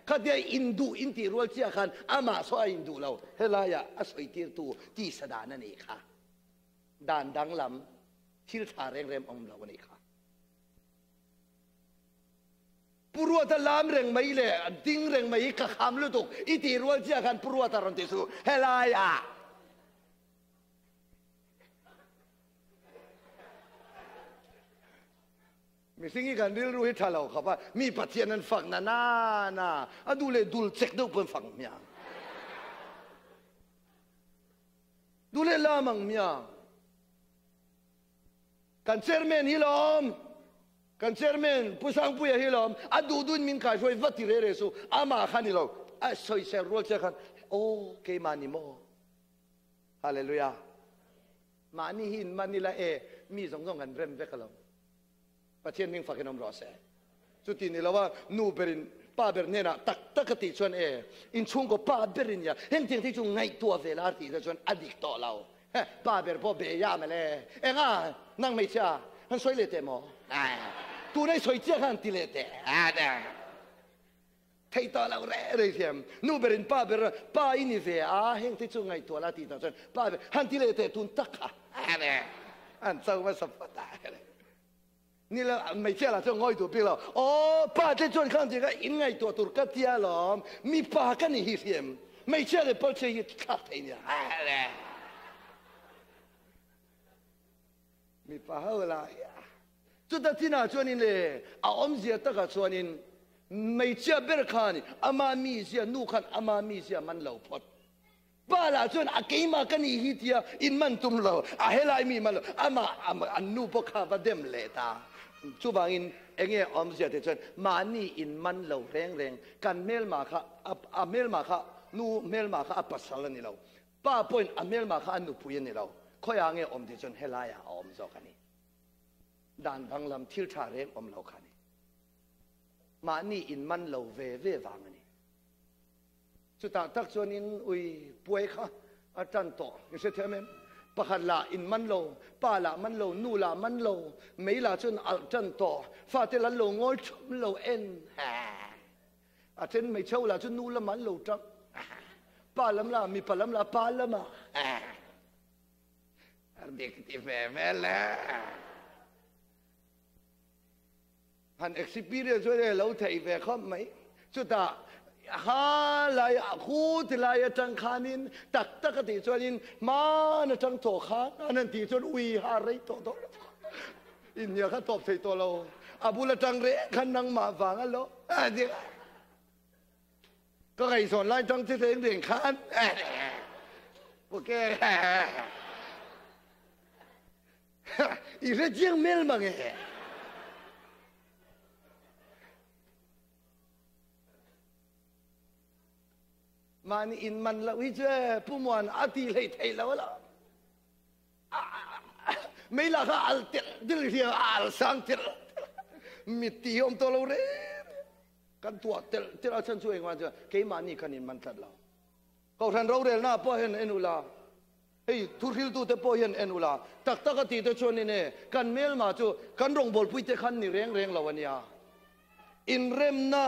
ข้าเดียอินดูอินที่รัวเจ้าขันอามาสวยอินดูเราเฮลายาอสวยตีร์ตูที่สดานั่นเองค่ะด่านดังลำที่ท่าเร่งอมเราวันนี้ค่ะปรัวตะลามเร่งไม่เลยดิ้งเร่งไม่กะคำลุตุกอิติรัวเจ้าขันปรัวตะรันติสูเฮลายา มีสิ่งที่กันเรียนรู้ให้ท่าเราครับว่ามีปัจจัยนั้นฝักน่าดูเลยดูเช็คดูเป็นฝักเมียดูเลยลามังเมียกันเชอร์แมนฮิลอมกันเชอร์แมนผู้สร้างผู้ใหญ่ฮิลอมดูดุนมินกายช่วยวัดที่เรซูมาขันฮิลอมสวยเสียรู้เสียขันโอ้เกมานิโมฮาเลลูยามานี่หินมานี่ละมีสองกันเริ่มเวกลมประเทศนิ่งฝักให้น้องรอเสสุดที่นี่เราว่านูเบรินป้าเบรินเนี่ยนะตักติชวนอินชุงก็ป้าเบรินเนี่ยเห็นจริงที่จุงไงตัวเวลาที่จะชวนอดีตต่อเราป้าเบรินพอเบียมาเลยนั่งไม่ช้าฮันสวยเลยเตมอตัวได้สวยเจ้าฮันติเลยเตไทยต่อเราเลยเทียมนูเบรินป้าเบรินป้าอินิเวเห็นที่จุงไงตัวละที่จะชวนป้าเบรินฮันติเลยเตตุนตักอันเจ้าว่าสัปดาห์เลยนี่แหละไม่ใช่ละจะง่อยตัวพี่เราโอ้ป้าจะชวนข้างที่ก็อินไงตัวตุรกที่อาลอมมีป้ากันนี่เสียมไม่ใช่เลยป้าจะยึดขัดเนี่ยมีป้าอะไรจุดที่น่าชวนนี่เลยอมเสียตะกัชวนนี่ไม่ใช่เบรคานี่อามามีเสียนูขันอามามีเสียมันเหล่าพอดป้าละชวนอาเกมากันนี่ฮิตยาอินมันตุมเหล่าเฮลัยมีมันเหล่าอันนูปกข้าบเดมเลตาชูบางอินอมเสียเตชนมานี่อินมันเหล่าแรงกันเมลมาค่ะเมลมาค่ะนูเมลมาค่ะปัสสาวะนี่เราป้าพูดเมลมาค่ะนูพูดนี่เราค่อยอมเตชนเฮลัยอมจอกันนี่ด่านบางลำทิลชาเรงอมเราคันนี่มานี่อินมันเหล่าเววางนี่สุดท้ายทักชวนินป่วยค่ะอาจารย์ต่อยังเชื่อไหมปะขัดละอินมันโลป้าละมันโลนูละมันโลไม่ละจนอาจารย์ต่อฟาเตละโลงอชมโลอาจารย์ไม่เช่าละจนนูละมันโลจังป้าลำละมีป้าลำละป้าละมาเด็กที่แม่ละหัน experience ช่วยได้เราถ่ายแฝงเขาไหมสุดท้ายฮาลายคูที่ลายจังขานินตักติชวนินมาณจังโตขานันติชวนฮาไรโตอินเนี่ยข้าตบใส่ตัวเราบุลจังเรขันนังมาฟังอันโลเดี๋ยวก็ไงสอนไล่จังที่เรื่องขันโอเคอีเรื่องเจียงเมลมาไงมันอินมันละวิเจผู้มวนอาทิเลยไทยแล้วล่ะไม่ละก็อัลเตดิลเฮียอัลสังเตมิติอมตัวเราเร่กันตัวเตเราฉันช่วยกันว่าเกี่ยมันนี่คันอินมันตัดเราเขาท่านเราเร่น่าพ่อเห็นเอ็นุลาเฮ้ยทุริลตูเตพ่อเห็นเอ็นุลาตักติเตชวนนี่เนี่ยกันเมลมาจูกันรองบอลพุยเตขันนี่เร่งเราวันนี้อินเร็มนะ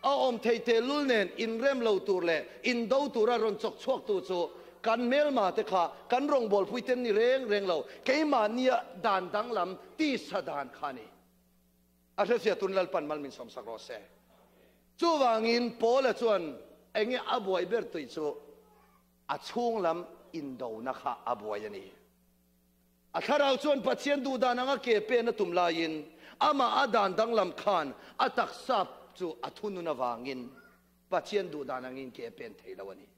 อมเทเตลุลเนนอินเรมเลาตูเล่อินดาวตูระรอนจกชกตูโซกันเมลมาเตค่ะกันรองบอลพุยเตนนี่เร่งเราเกี่ยมาเนี่ยด่านดังลำตีสดานขานี่อาจจะเสียตุนลปันมัลมินสมสักรอเซจูวางินโพลชวนเองอับวยเบอร์ตุยโซอาช่วงลำอินดาวนะคะอับวยนี่อาคาราชวนปัจเจียนดูดานังเกเปนตุมลายินอามาอาด่านดังลำขานอาตักซับจูอัทุนุนวางินปัจเจียนดูดานังินเกเป็นเทลวันนี้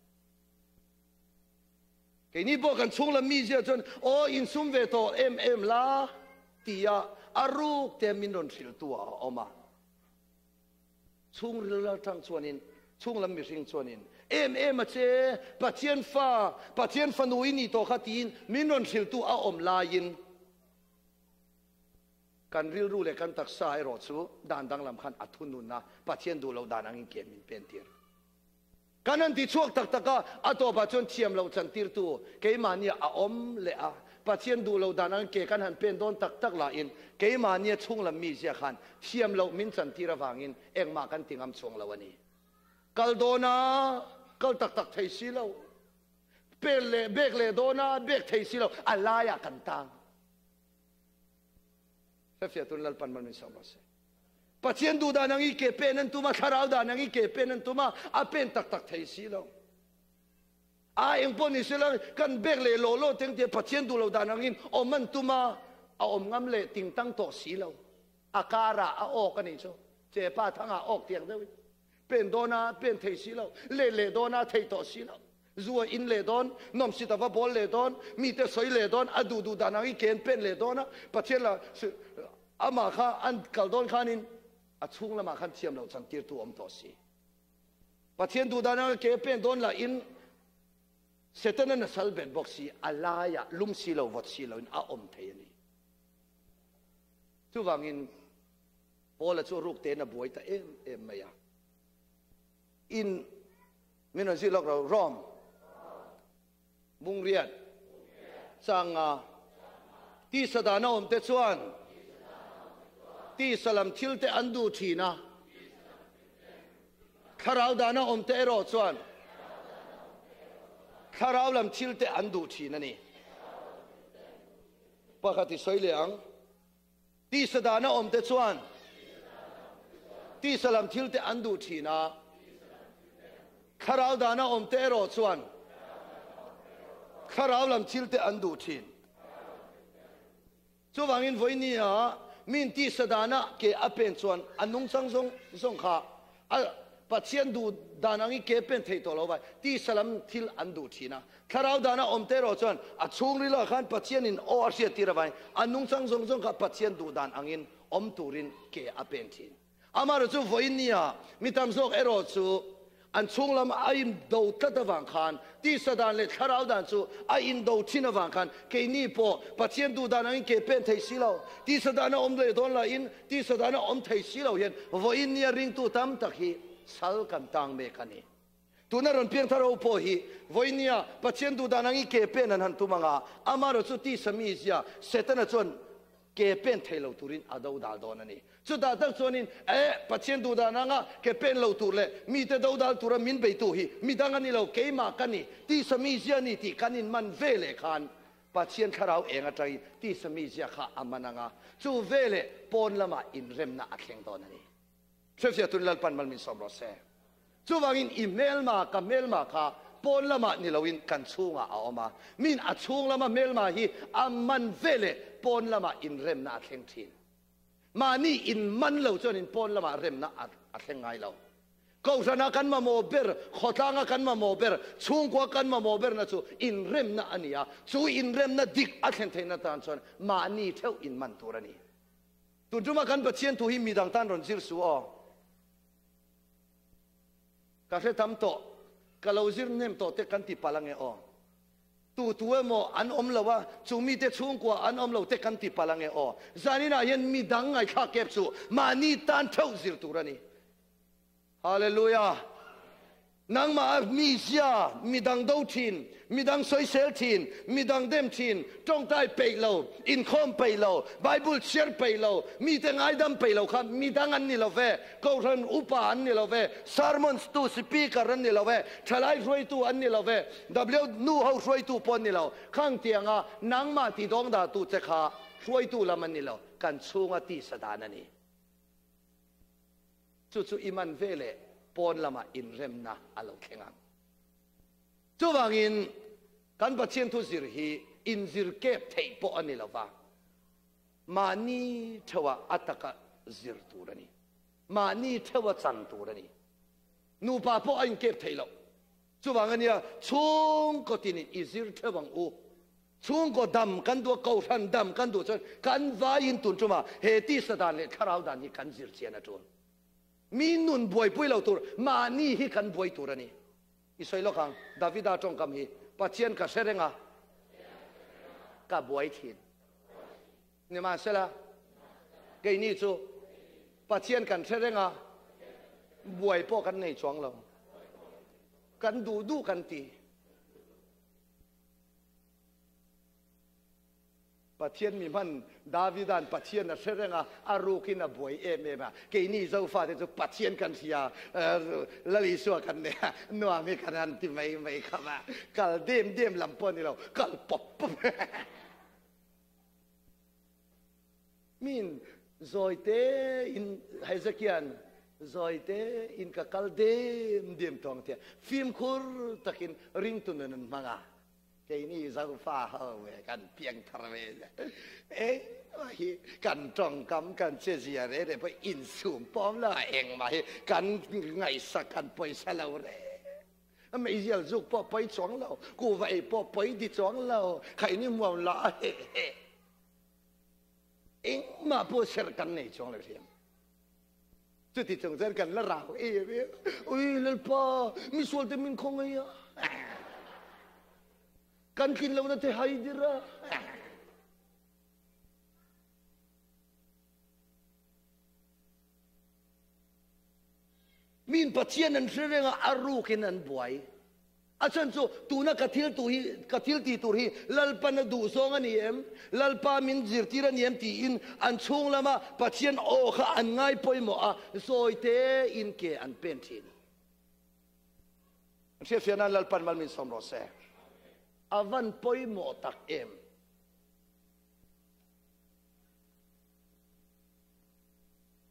แค่นี้บอกกันช่วงละมีเจ้าจนโออินซุมเวโตเอ็มลาตียาอารุกเตมินนสิลตัวออกมาช่วงละทั้งส่วนนี้ช่วงละมีสิ่งส่วนนี้มาเชปัจเจียนฟ้านุยนี่โตขัดยินมินนสิลตัวอมลายินการเรียนรู้เลยการตักษาไอรอดสูด่านดังลำคันอัทุนุนนะปัจเจียนดูเราด่านังเกมินเป็นเตียร์การนั้นที่ช่วงตักอัตัวปัจจุบันเทียมเราจันทิรตัวเกี่ยมาเนี่ยอมเละปัจเจียนดูเราด่านังเกกันหันเป็นโดนตักลาอินเกี่ยมาเนี่ยช่วงละมีเสียขันเทียมเรามินจันทิระวางินเองมากันติงอัมช่วงละวันนี้กัลโดนากัลตักไทยสิเราเปเล่เบกเล่โดนาเบกไทยสิเราอะไรกันตังเสียตุนลปันมันไม่สมบูรณ์ปัจเจียนดูดานังอีเกเปนันตุมาคาราวดานังอีเกเปนันตุมาอาเป็นตักไทยสิเราเองปนิสิเรากันเบกเลโลโลเต็งเดียปัจเจียนดูเราดานังอินอมันตุมาอมงามเลติงตั้งโตสิเรา อาการะอาออกกันนี่ชัวเจ็บป้าทั้งอาออกเตียงเดียวเป็นโดนาเป็นเทสิเราเล่โดนาเทต่อสิเราจัวอินเล่โดนนมสิตาว่าบอลเล่โดนมีแต่สวยเล่โดนอดูดานังอีเกนเป็นเล่โดนนะประเทศละอามาข้าอันกัลโดนข้านินอาชุ่งละมาขันเทียมเราจังตีตัวอมต่อสิประเทศดูดานังเกเป็นโดนละอินเสร็จนั้นนัสลเบ็ดบอกสิอะไรอะลุมสิเราวัดสิเราอินอาอมเทียนี่ทุกวันอินพอละชัวรูกเตนะบวยแต่เอ็มไม่ยาอินมินสิลอกเราร้อมมุงเรียดสังอาที่สดานาอมเตชวนที่สลัมทิลเตอันดูทีนะคาราวดานาอมเตเอโรชวนคาราวลำทิลเตอันดูทีนั่นนี่ปกติสวยเหลียงที่สดานาอมเตชวนที่สลัมทิลเตอันดูทีนะคาราวดานาอมเตเอโรชวนคาราวลำทิลเตอันดูทีนช่วงวันวันนี้อ่ะมินที่สดานะเกอเป็นชวนอันนุ่งสังสงขาปัจเจียนดูดานังอีเกเป็นเทตัวเราไปที่สลัมทิลอันดูทีนะคาราวดานะอมเตโรชวนอัดช่วงนี้ละขันปัจเจียนินโออาเซียตีระบายอันนุ่งสังสงขาปัจเจียนดูดานอังอินอมตูรินเกอเป็นทีนอามารู้ช่วงวันนี้อ่ะมิตามสกเอโรชูอันช่วงลำไอ้ดูตัดวังคันที่สดานเล็ดคาราวดานชูไอ้ดูทินวังคันเกนี่พอปัจเจียนดูดานังเกเป็นเทสิเราที่สดานอมเลยโดนละอินที่สดานอมเทสิเราเห็นวันนี้ริงตัวตั้มตะกี้สัลกันตังเมคันีตัวนั้นเพียงทาราอุปหิวันนี้ปัจเจียนดูดานังเกเป็นนั้นตัวมังอาอามารู้ที่สมิจยาเสตนะชวนเกเป็นเทลตุรินอาดูดาลโดนนี่สุดท้ายตั้งส่วนนี้ปัจเจียนดูดานังเกเป็นเลวตุเลยมีแต่ดูดาลตุระมินไปตุหิมีดังนี้เราเกมากันนี่ที่สมิจยานี่ที่กันนี่มันเวเลขันปัจเจียนคาราวเองอะไรที่สมิจยาข้าอามานังจูเวเลปนละมาอินเรมนาอักเข่งโดนนี่เชื่อเสียตุนลัลปันมันมีสมรสเซ่จูวังอินอีเมลมากับเมลมาข้าปนละมานี่เราอินกันชูงเอามามินอัดชูงละมาเมลมาฮีอามันเวเลปนละมาอินเรมนาอักเข่งทีนมานี่อินมันเราจนอินปนละมาเรมนาอักเข่งไงเราก็สนากันมาโมเบอร์ขอทางกันมาโมเบอร์ชูงกว่ากันมาโมเบอร์นะจูอินเรมนาอันนี้อ่ะจูอินเรมนาดิกอักเข่งเทนนาตานชนมานี่เท่าอินมันตัวนี้ตุนจุมากันปัจเจียนตุหิมีดังตันรอนซิลสูอ๋อกาเสทำโตกะลาวซิรเนมโตเตกันติปาลังเออตัวโมอันอมละว่าจูมีเตชุงกว่าอันอมละเตกันติปาลังเออจานินายันมีดังไงข้าเก็บสูมานี่ตันเท่าซิรตุรานี่ฮาเลลูยานังมามีเสียมีดังดูทินมีดังสวยเซลทินมีดังเดมทินจงได้ไปเราอินคอมไปเราไบเบิลเชียร์ไปเรามีแต่ไงดำไปเราครับมีดังอันนี้เราเว่ก็รันอุปาอันนี้เราเว่ซาร์มอนสตูสปีกอันนี้เราเว่ทลายรวยตัวอันนี้เราเว่ดับเบิลนูเฮารวยตัวปนนี่เราข้างเตียงอ่ะนังมาที่ดองดาตูเจ้าข้ารวยตัวละมันนี่เรากันช่วงที่สดานันนี่จู่ๆอิมันเวเลปนละมาอินเรมนะอาลูเข่งังจู่บางอินกันปัจเจียนทุสิรฮีอินซิรเก็บเทปอันนี้ละว่ามานี่เทว่าอัตกะซิรตูรนี่มานี่เทว่าจันตูรนี่นูปาปอันเก็บเทละจู่บางอันเนี่ยช่วงก็ที่นี่อิซิรเทวังอูช่วงก็ดำกันตัวเกาทันดำกันตัวจนกันวายินตุนจุมาเฮติสดานเลคาราวดานี่กันซิรเชียนะจวนมีนุนบวยปุยเราตัวมานี่ฮิกันบวยตัวนี่อิสราเอลขังดาวิดาจงคำฮีปัจเจียนกับเสรงะกับบวยทินนี่มาเสละเกนี่จูปัจเจียนกันเสรงะบวยพวกกันในช่วงเรากันดูกันตีปัจเจียนมีมันดาวิดานปัจเจียนนะเสรงะอารูกินะบวยเอเมมาเกนี่เจ้าฟ้าที่จะปัจเจียนกันเสียละลิสัวกันเนี่ยนัวมีกันอันที่ไม่เข้ามากัลเดิมลำปนนี่เรากัลป๊อปมินจอยเตอินไฮซักยันจอยเตอินกับกัลเดิมทองเทียฟิล์มคูร์ตะกินริงตุนนันมังอ่ะเกนี่เจ้าฟ้าเฮาเวกันเพียงทะเล กันตรงกำกันเสียเร่ไปอินสูมป้อมละเองมากันไงสักกันไปซะแล้วเร่ไม่เยอะจุกป้อไปจ้องเรากูไปป้อไปที่จ้องเราใครนี่มัวละเองมาพูดเสร็จกันในจ้องเลยเพียงจุดที่จ้องเสร็จกันแล้วเราอุ้ยแล้วป้ามีส่วนที่มันคงไงอ่ะกันกินเราเนี่ยให้ดีระมีนปัจเจียนันเรื่องอารูกินันบวยอาจารย์โจตูนักกทิลตูฮีกทิลตีตูฮีลัลปนดูซองอันนี้ลัลปามินจิรตีรันเอ็มตีอินอันช่วงละมาปัจเจียนโอ้ข้าอันง่ายปอยหมอซอยเตอินเกอันเป็นทีนเชื่อเสียนั้นลัลปันมันมีสมรสอาวันปอยหมอตัก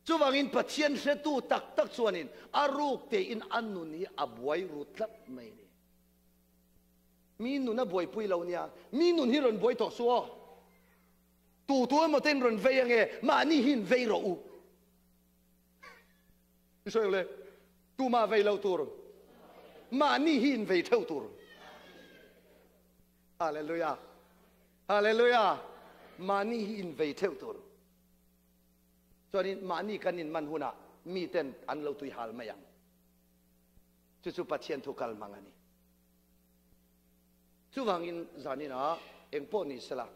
จู่ว่าอินปัจเจียนเสตูตักส่วนอินอารูกเตอินอันนุนีอับไว้รุดลับไม่เนี่ยมีนุนน่ะบวยปุยเราเนี่ยมีนุนฮิรอนบวยต่อสัวตัวมาเต้นรอนเวียงเงมานี่หินเวียเราไม่ใช่เลยตัวมาเวียเราตัวมานี่หินเวียเท่าตัวฮาเลลูยาฮาเลลูยามานี่หินเวียเท่าตัวส่วนนี้มานี่กันนินมันหุนะมีเต้นอันเราตุยฮัลมายังจู่ๆปัจเจียนทุกขัลมังอันนี้จู่วังอินจานี่นะเอ็งพวกนี้สละ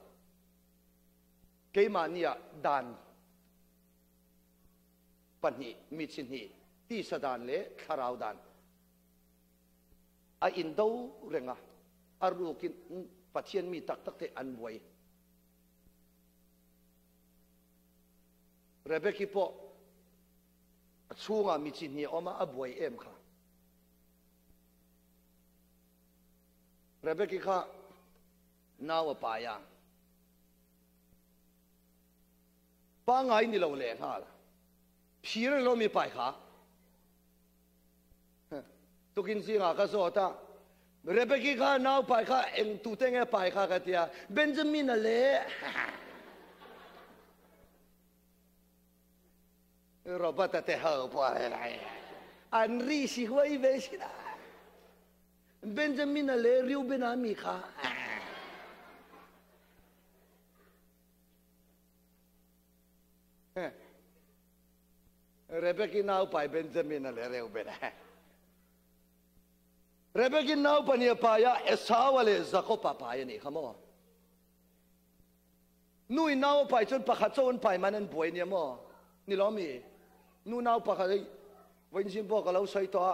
เกี่ยมานี่ดานปัญหีมิชินหีที่สดานเล่ขาราวดานอินดูเร่งอารูกินปัจเจียนมีตักเตอันบวยเรเบกิโปช่วงมิจินีออกมาอบวยเอ็มค่ะเรเบกิค่ะน่าวปายาป้าไงนี่เราเลี้ยงฮะพี่เรามีไปค่ะตุกินสิงห์ก็สอดเรเบกิค่ะน่าวไปค่ะเอ็งตุเตงไปค่ะกันที่เบนจามินอะไรเราบัตรเตะหัวพออะไรอันรีสิหัวอีเวสินะเบนจามินอะไรริวเบนามีค่ะเรเบกินเอาไปเบนจามินอะไรริวเบนาเรเบกินเอาไปเนี่ยไปอะเอสาวเลยจะก็ปะไปนี่ขโมยนู่นเอาไปจนปะขัดจนไปมันนั่นป่วยเนี่ยมั้งนี่ล้อมีนู่นเอาปะขัดวันสิบบอกกับเราใส่ตัว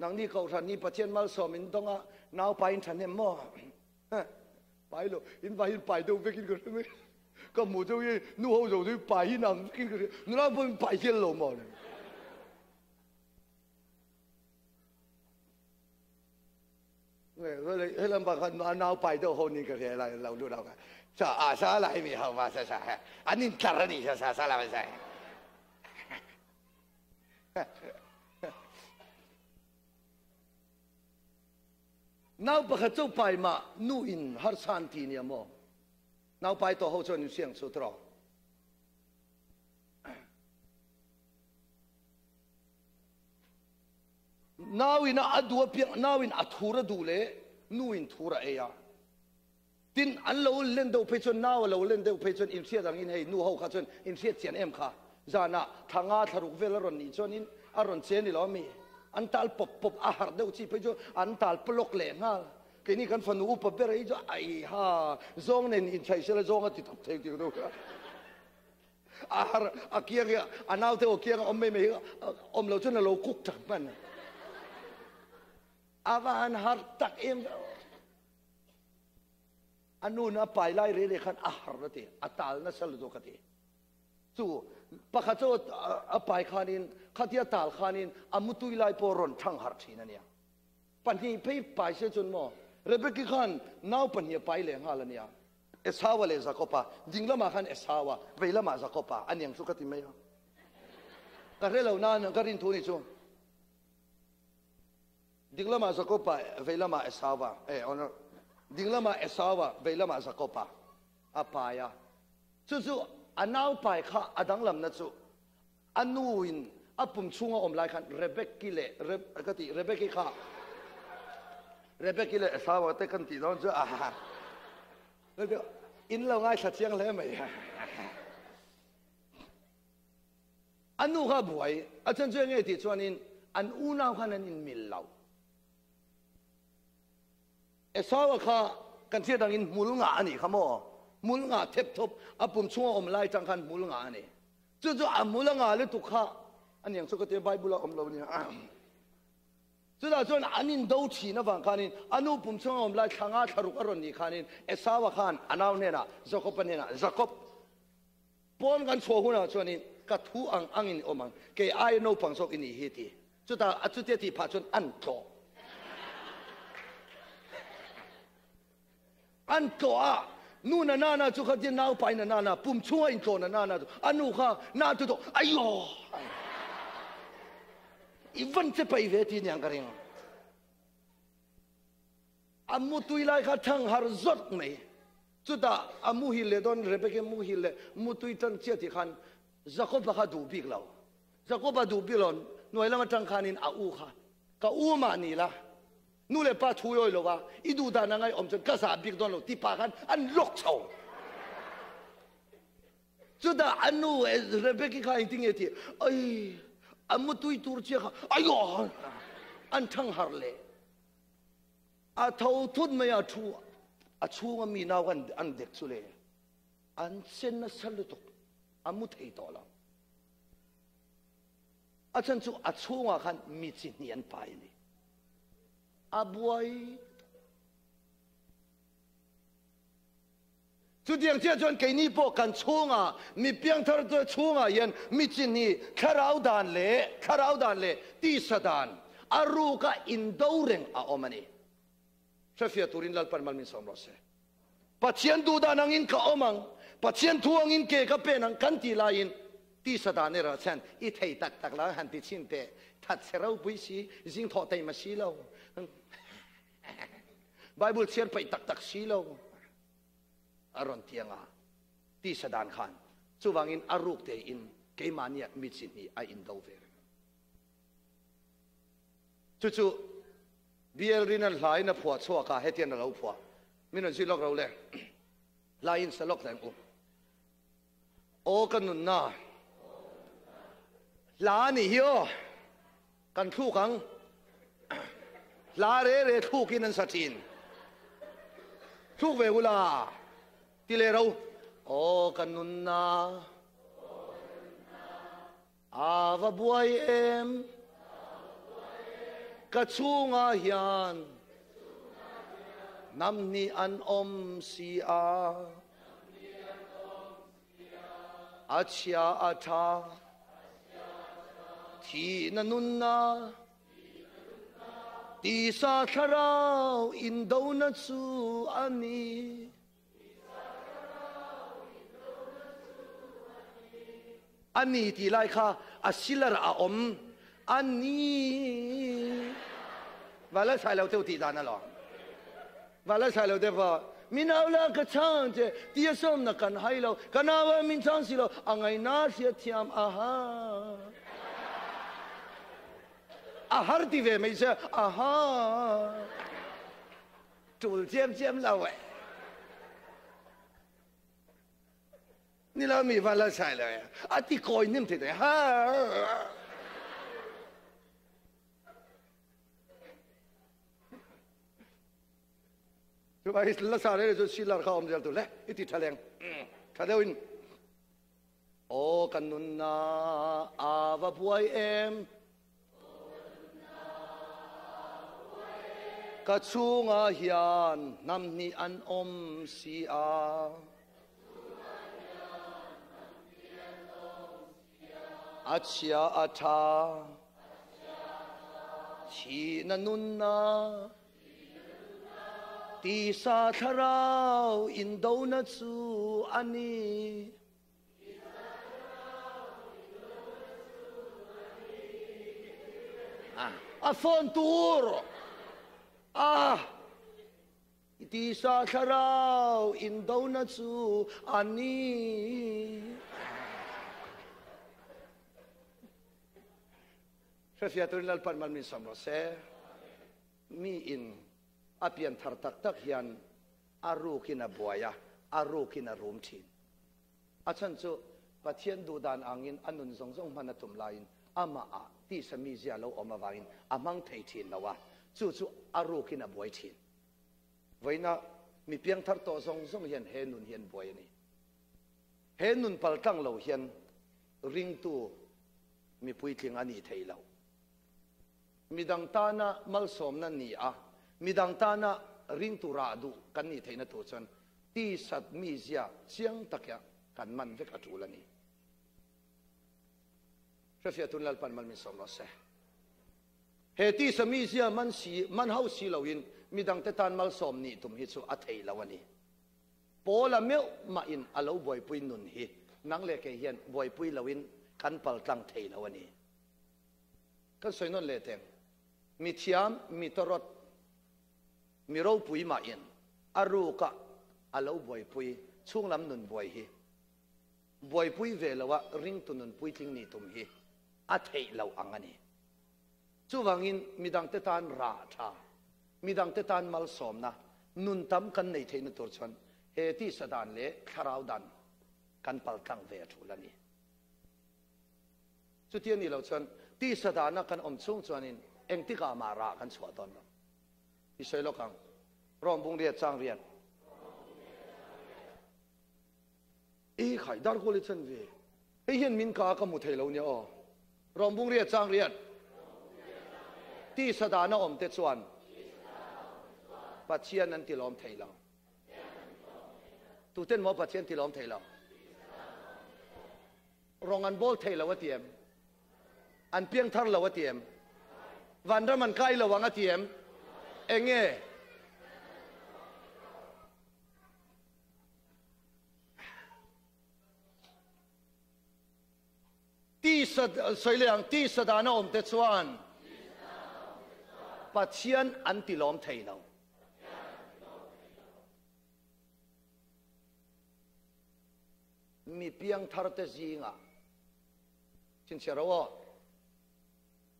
นังนี่เขาทันนี่ประเทศมาสมินต้องอ่ะน่าไปทันเนี่ยมั้งไปเลยอินไปดูไปกินกันไหมก็หมูเจ้ายี่นู่นเขาจะดูไปนังกินกันนู่นเอาไปเที่ยวมั้งก็เลยให้ลำบากน่าไปดูคนนี้ก็เลยเราดูเรากันจะอาสาอะไรมีเขามาซะซะอันนี้คาร์นี่ซะซะอะไรไม่ใช่น่าไปข้าเจ้าไปมานู่นฮาร์สันทีเนี่ยมั้งน่าไปต่อเขาชวนเสียงสุดรอน่าวินอัดวัวเปียน่าวินอัดทัวร์ดูเลยนู่นทัวร์เอียทินอันเราเล่นเดาไปจนน่าเราเล่นเดาไปจนอินเสียดังอินให้นู่เขาข้าจนอินเสียเจียนเอ็มค่ะจานะทางอาทารุกเวลรอนนี่จนอินอารอนเซนี่ล้อมีอันตัลปบอาหารเดาจีไปจนอันตัลปลอกเล่งฮะแค่นี้กันฟันอุปเปรย์จะไอ้ฮะซองเนี่ยอินใช้เสลซองติดตับเทกิโดอาหารอาเกียร์อันเอาเทโอเกียร์อมไม่อมเราจนเราคุกจังมันอาวันฮาร์ตักเอ็มอันนู้นไปไล่เรื่อยๆขันอาหารตีอัตาลนั่นสลุดกันตีจู่ปะข้าเจ้าไปขานินข้าที่อัตาลขานินอามุตุยไล่ปอรอนทั้งหาร์ทีนั่นเนี่ยปัญญาไปเสียจนหมอเรเบกิขันน้าวปัญญาไปเลยฮะแล้วเนี่ยเอสฮาวะเลยสักปะจิงละมาขันเอสฮาวะเวลามาสักปะอันยังสุขติไม่ฮะก็เรื่องเหล่านั้นก็รินทุนิจูจิงละมาสักปะเวลามาเอสฮาวะดิงละมาเอสาวะเวลามาสักปะอาปายาจู่ อันน่าไปข้าอดังลำนั่นจู่อันนู้นอับปุ่มช่วงอมไลคันเรเบกกิเลก็ติเรเบกกิข้าเรเบกกิเลสาวเตกันติน้องจู่แล้วเดี๋ยวอินเราง่ายสัจเจียงเลยไหมอันนู้นข้าบ่อยอาจารย์ช่วยง่ายที่ชวนอินอันอูน่าขันอินมิลเลาสาวข้ากันเทียดังอินมุลงาอันนี้ข้าโมมุลงาเทปทบอับปุ่มช่วงอมไลจังขันมุลงาอันนี้จู่ๆอันมุลงาเลยตุกข้าอันอย่างสุกเตไบเบิลอมเราเนี่ยจุดนั้นส่วนอันนี้ดูทีนะฟังคันนี้อันนู้นผมช่วยอมไล่ข้างอาทารุกอรุณีคันนี้สาวขันอันนั้นเนี่ยนะจักรพเนี่ยนะจักรพปนกันชัวร์นะส่วนนี้กัดหูอังอินอมังเกย์ไอ้โนปังสกอินี่เฮตีจุดนั้นจุดที่พาชนอันโตอันโตอ่ะนู่นน่ะนะจุดที่น่าไปน่ะนะผมช่วยอินโตน่ะนะอันนู้นข้าน่าจุดไอ้โยอีวันจะไปเวทีเนี่ยกันเองอามุตุยไลข้าทั้งหาร์จดไหมจุดอ่ะอามุฮิเลดอนเรเบกมุฮิเลมุตุยตั้งเจ้าที่ขันจักรพรรดิดูบิกเราจักรพรรดิดูบิกเราหน่วยละมันตั้งขันินอาอูข้าก็อูมานี่ละนู่นเลยป้าช่วยเราว่าอีดูดานังไงอมจนกษัตริย์บิกดอนเราที่ปากันอันล็อกเช่าจุดอ่ะอันนู้นเรเบกข้าอินทิ้งเอทีไออามุตุยตูร์เชียข้าอายุอันทั้งหาร์เลยอาเท่าทุนไม่อาชูอาชูว่ามีนาวกันอันเด็กสุเลยอันเซนนัสลุตุกอามุทัยต่อละอาจารย์จูอาชูว่ากันมีจิตเนียนไปนี่อาบวยจุดอย่างเช่นจนกินี่พวกกันชูงามีเพียงเท่าตัวชูงายันมีจิตนี่คาราวดานเล่คาราวดานเล่ตีสดานอารูกาอินโดเริงอาอมานีเชฟยาตูรินลัลปันมัลมินสองรสปัจเจียนดูดานังอินข้าอมังปัจเจียนทัวงินเกกับเป็นนังกันตีลายินตีสดานเนรเซนอีเทยตักลาหันติชินเตทัดเสราบุยสีจิงทอเตยมาสีเราไบเบิลเชียนไปตักสีเราอารอนเทียงตีสดานขันจู่วังอินอารุกเตอินเกมานียมิจินีไออินดาวเวรจู่ๆบีเอลรินันหลายนับผัวชัวกาเฮตียนเราผัวมินจิลอกเราเลยลายอินสลอกแรงโอกันนุนนาลานี่ฮิโอกันทูกังลาเร่ทูกินันสัตินทูเวกุลาที่เลเราโอกันนุนนาอาวบวยเอ็มกะชูงาฮิยันนำนีอันอมสีอาอาชยาอาทาทีนันุนนาตีสาทราวอินโดนัสูอันนี้อันนี้ที่ไล่ข้าอาศิลาอาอมอันนี้ว่าแล้วใช่เราเท่าที่ด้านนั่นหรอว่าแล้วใช่เราเดี๋ยวมินเอาละก็ช่างเจที่จะส่งนักกันให้เรากันเอาว่ามินช่างสิเราอังไงน่าเสียทีมอาหารที่เวไม่ใช่อาหารจูลเจียมเราเว้ยนี่เรามีวันละใช่เลยอาทิคอยนิ่มทีเดียวฮะจุดไปละสาระจุดศิลาเขาอมเดียวตัวเล่อิติทะเลงทะเลวินโอกันนุนนาอาวบวยเอ็มกะชูงาฮิยันนำนีอันอมสีอาอาชยาอาทาชีนันุนนาตีสาทราวอินโดนัสูอันนี้อาฟอนตูร์ตีสาทราวอินโดนัสูอันนี้ เฟียตุนลปันมันมีสมรสเซมีอินอเปียนทาร์ตักตักยันอารูกินาบัวยาอารูกินารูมทินอาชันจูปะเทียนดูดานอังอินอันนุนซงซงมันตุมลายินอามาอาที่สมีเซียเราออกมาวายินอามังเททินละวะจู่อารูกินาบัวยทินไว้นะมีเพียงทาร์โตซงซงเห็นเฮนุนเห็นบัวยนี่เฮนุนปัลตังเราเห็นริงตูมีปุยทิ้งอันนี้เทยเรามีดังตานะมัลสมนั่นนี่อ่ะมีดังตานะริงตุราดูกันนี่เทยนะตัวฉันที่สัตมีเสียเชียงตะเกียกันมันเวกจูลนี่เชื่อตุนลปันมันมีสมรสเฮที่สมีเสียมันเฮาสีเหล่าอินมีดังแต่ตานมัลสมนี่ตุมฮิตสุอัเทยละวันนี้โปละเมียวมาอินอาลูบอยปุยนุนฮีนังเล็กเฮียนบอยปุยเหล่าอินกันปัลตังเทยละวันนี้ก็สวยนนเลเตงมีเทียมมีตรดมีเราปุยมาอินอารูกะอาลูบอยปุยช่วงลำนุนบอยฮีบอยปุยเวลวะริงตุนุนปุยทิ้งนี่ตุมฮีอัเทยเหล่าอังอันนี้จู่วังอินมีดังเตตานราชามีดังเตตานมัลสมนะนุนตั้มกันในเทนตัวฉันเฮที่สดานเล่ขราวดันกันปัลตังเวทุลนี่สุดที่นี่เราฉันที่สดานะกันช่วงจวนินเองที่กามารากันสวดตอนนั้นที่ใช้โลกังรอมบุงเรียนจางเรียนใครดาร์กุลิชันเวเห็นมินกากมุเทลเอาเนี่ยรอมบุงเรียนจางเรียนที่สดานะเตจวนปัจเจียนนั้นที่ล้อมเทลาตูเต้นหมอปัจเจียนที่ล้อมเทลารองอันโบลเทลาวะเตียมอันเพียงทาร์ลาวะเตียมวันนั้นมันใกล้ระวังเตียมเองที่สวยเรื่องที่สดานะเตจวนปัจเจียนอันที่ล้อมเทลามีเพียงทาร์เตจิงะชินเชอร์ว่า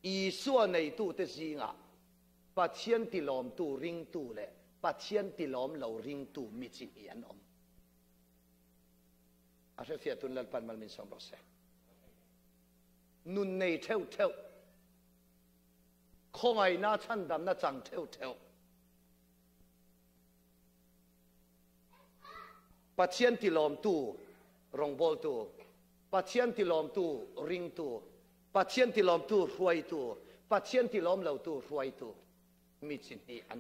อีส่วนในตู้เตจิงะปัจเจียนที่ล้อมตู้ริงตู้เล่ปัจเจียนที่ล้อมเราริงตู้มิจิเอียนอาเซียตุนลปันมันมีสองรสนุนในเท่าคงไอ้น่าชันดำน่าจังเท่าปัจเจียนที่ล้อมตู้รองบอลตัวปัจเจียนที่ล้อมตัวริงตัวปัจเจียนที่ล้อมตัวรวยตัวปัจเจียนที่ล้อมเราตัวรวยตัวมีสิ่งนี้อัน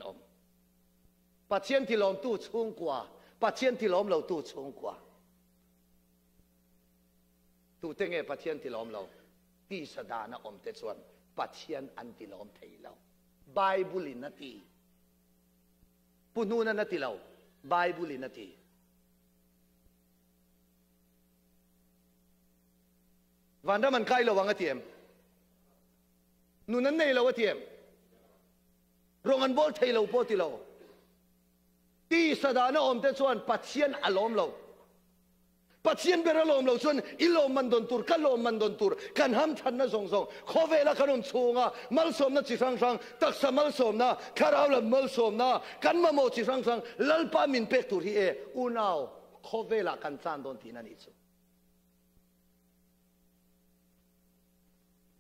ปัจเจียนที่ล้อมตัวสูงกว่าปัจเจียนที่ล้อมเราตัวสูงกว่าตัวเต็งเอปัจเจียนที่ล้อมเราที่สดานะเตจวนปัจเจียนอันที่ล้อมไทยเราไบเบิลินนาทีปุณูนันนาทีเราไบเบิลินนาทีวันนั้นมันใกล้ระวังเตียมนู่นนั่นในเราเตียมโรงงานบอลไทยเราพอที่เราที่สดานะเตจวนปัจเจียนอารมณ์เราปัจเจียนเบรอารมณ์เราส่วนอิโลมันโดนตูร์กันโลมันโดนตูร์กันห้ามทันนะส่งขอเวลาขนมชูงะมัลสมนะจิสังตักสมัลสมนะคาราวละมัลสมนะกันมาโมจิสังลัลปามินเป็กตูร์ฮีอุนาวขอเวลากันซานโดนทีนันอิสุ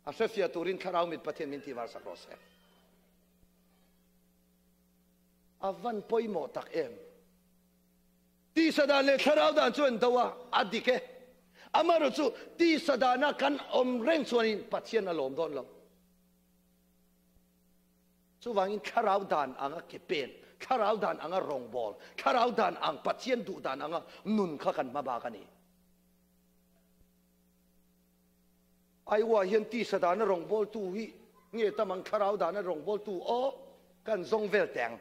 อาเซียตูรินคาราวมิดประเทศมินทีวาร์สักรสอาวันปอยโมตักที่สดาเลคาราวดานชวนตัวอดีตอามารุจูที่สดานะกันเร่งชวนินปัจเจียนอารมณ์โดนเราสุวรรณคาราวดานอังเก็บเป็นคาราวดานอังรองบอลคาราวดานอังปัจเจียนดูดานอังนุนข้ากันมาบากันนี่ไอ้ว่าเห็นที่สดานะรองบอลตู้ฮีเงี้ยแต่มันคาราวดานรองบอลตู้โอ้กันทรงเวลแตง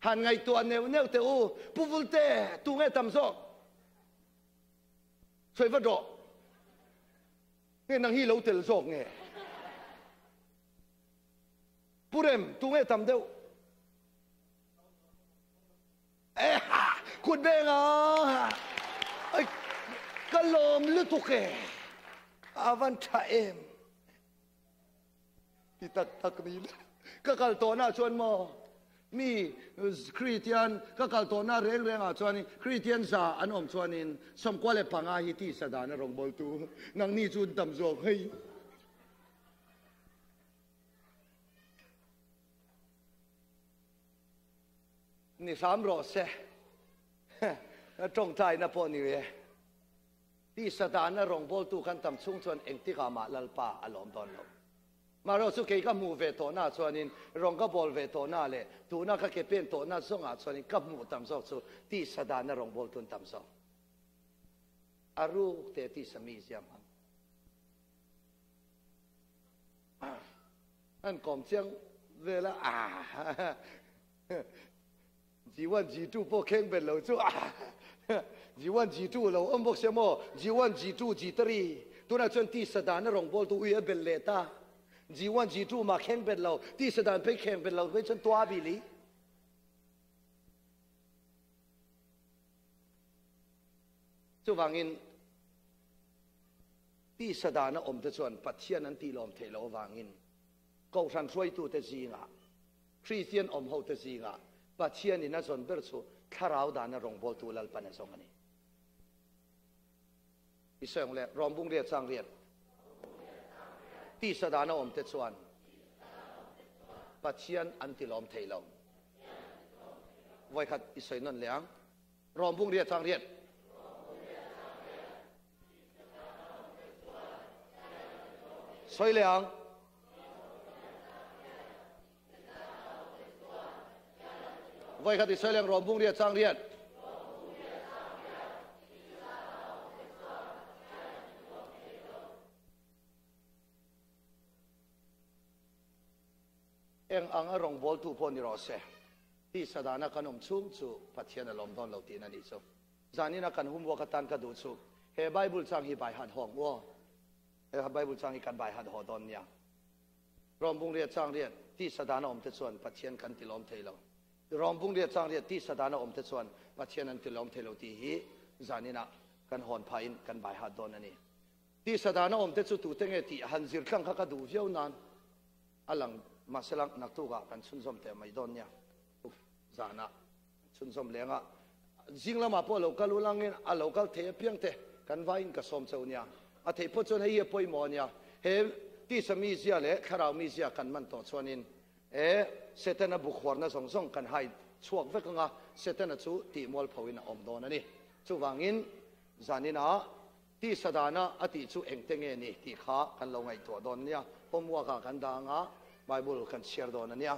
หันไงตัวเนวเตโอปูฟุลเตตัวไงทำซอกช่วยวัดดอกเนี่ยนางฮีเราเตลซอกไงปูเรมตัวไงทำเดียวคุณเบงอ่ะไอ้กะ lom lu tu ke avan tha em ti tak ni ka kal to na chuan mo mi Christian ka kal to na reng a chuan Christian za an om chuan in som kwale panga hi ti sadana rong bol tu nang ni chun tam jok hei ni sam ro se trong tai na po ni we ti sadana rong bol tu kan tam chung chuan eng ti ka ma lalpa alom don loมาเราสุกี้ก็มูเวทนาส่วนนี้รองก็บอลเวทนาเลยตัวนักก็เป็นตัวนักส่งอ่ะส่วนนี้ก็มูตามสองส่วนที่สดานรองบอลตุนตามสองอารูเตที่สมีเสียมันอันก่อนเชียงเวลาจีวันจีจูพวกเข่งเป็นเราจู่จีวันจีจูเราอันบอกเสียโมจีวันจีจูจีตรีตัวนักจนที่สดานรองบอลตัวอุ้ยเป็นเลต้าจีวันจีจูมาแข่งเป็นเราที่สดานไปแข่งเป็นเราไปจนตัวบิลีจู่วางินที่สดานอมเตส่วนปัจเจียนันตีลมเทโลวางินก็สันช่วยตัวเตจีงะคริสเตียนอมเขาเตจีงะปัจเจียนนี่นั่นส่วนเบอร์สูข้าราวดานรองบอลตัวลัลปันสองอันนี้อีเสียงเลยรอมบุ้งเรียดสร้างเรียดที่สดานอมเตส่วนปัจเจียนอันติลอมเทลมไว้ขัดอิสยนั่นเลี้ยงรอมบุ้งเรียดทางเรียดสวยเลี้ยงไว้ขัดอิสยเลี้ยงรอมบุ้งเรียดทางเรียดเอ็งอังอารมณ์บอลตูพอนิโรเซที่สดานะขนมชุ่มจู่พัทยาลมดอนเหล่าตีนันดิโซจานี่นักขันหุ่มวัวกตันกระดูจู่เฮไบเบิลจังฮีใบหัดหองวัวเฮไบเบิลจังฮีกันใบหัดหอดอนเนี่ยรอมบุงเรียจังเรียนที่สดานะอมเตส่วนพัทยากันติลอมเทลรอมบุงเรียจังเรียนที่สดานะอมเตส่วนพัทยานันติลอมเทลตีฮีจานี่นักกันหอนพายินกันใบหัดดอนนั่นนี่ที่สดานะอมเตจู่ตูเตงเอติหันซิร์ขังข้ากระดูเย้านานอลังมาสลังนักตุกะกันชุนสมเตไม่โดนเนี่ยจานะชุนสมเลี้ยงอ่ะจริงแล้วมาพอเราก็รู้ลังเงินเราก็เทียบเพียงแต่กันไว้กับสมเจ้าเนี่ยอาทิตย์พุทธให้ยป่วยหมอเนี่ยเฮ้ที่สมีเสียเลยข้าเรามีเสียกันมันต่อชวนินเสร็จแล้วบุคคลน่ะส่งกันให้ช่วงเวกงาเสร็จแล้วจู่ตีมอลพวินอมโดนนี่จู่วางินจานินะที่สดานะอติจู่เองเตงเงนี่ที่ข้ากันลงไอตัวโดนเนี่ยผมว่ากันดังอ่ะไบเบิลกันเชียร์โดนเนี่ย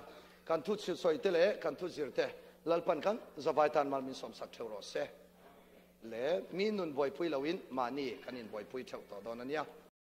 กันทุจริตสวยเตะกันทุจริตเตะลัลปันกันจะไปตันมามินสมศักดิ์เทวโรเสเล่มีนุนบอยพุยลาวินมานี่กันอินบอยพุยเทวต่อโดนเนี่ย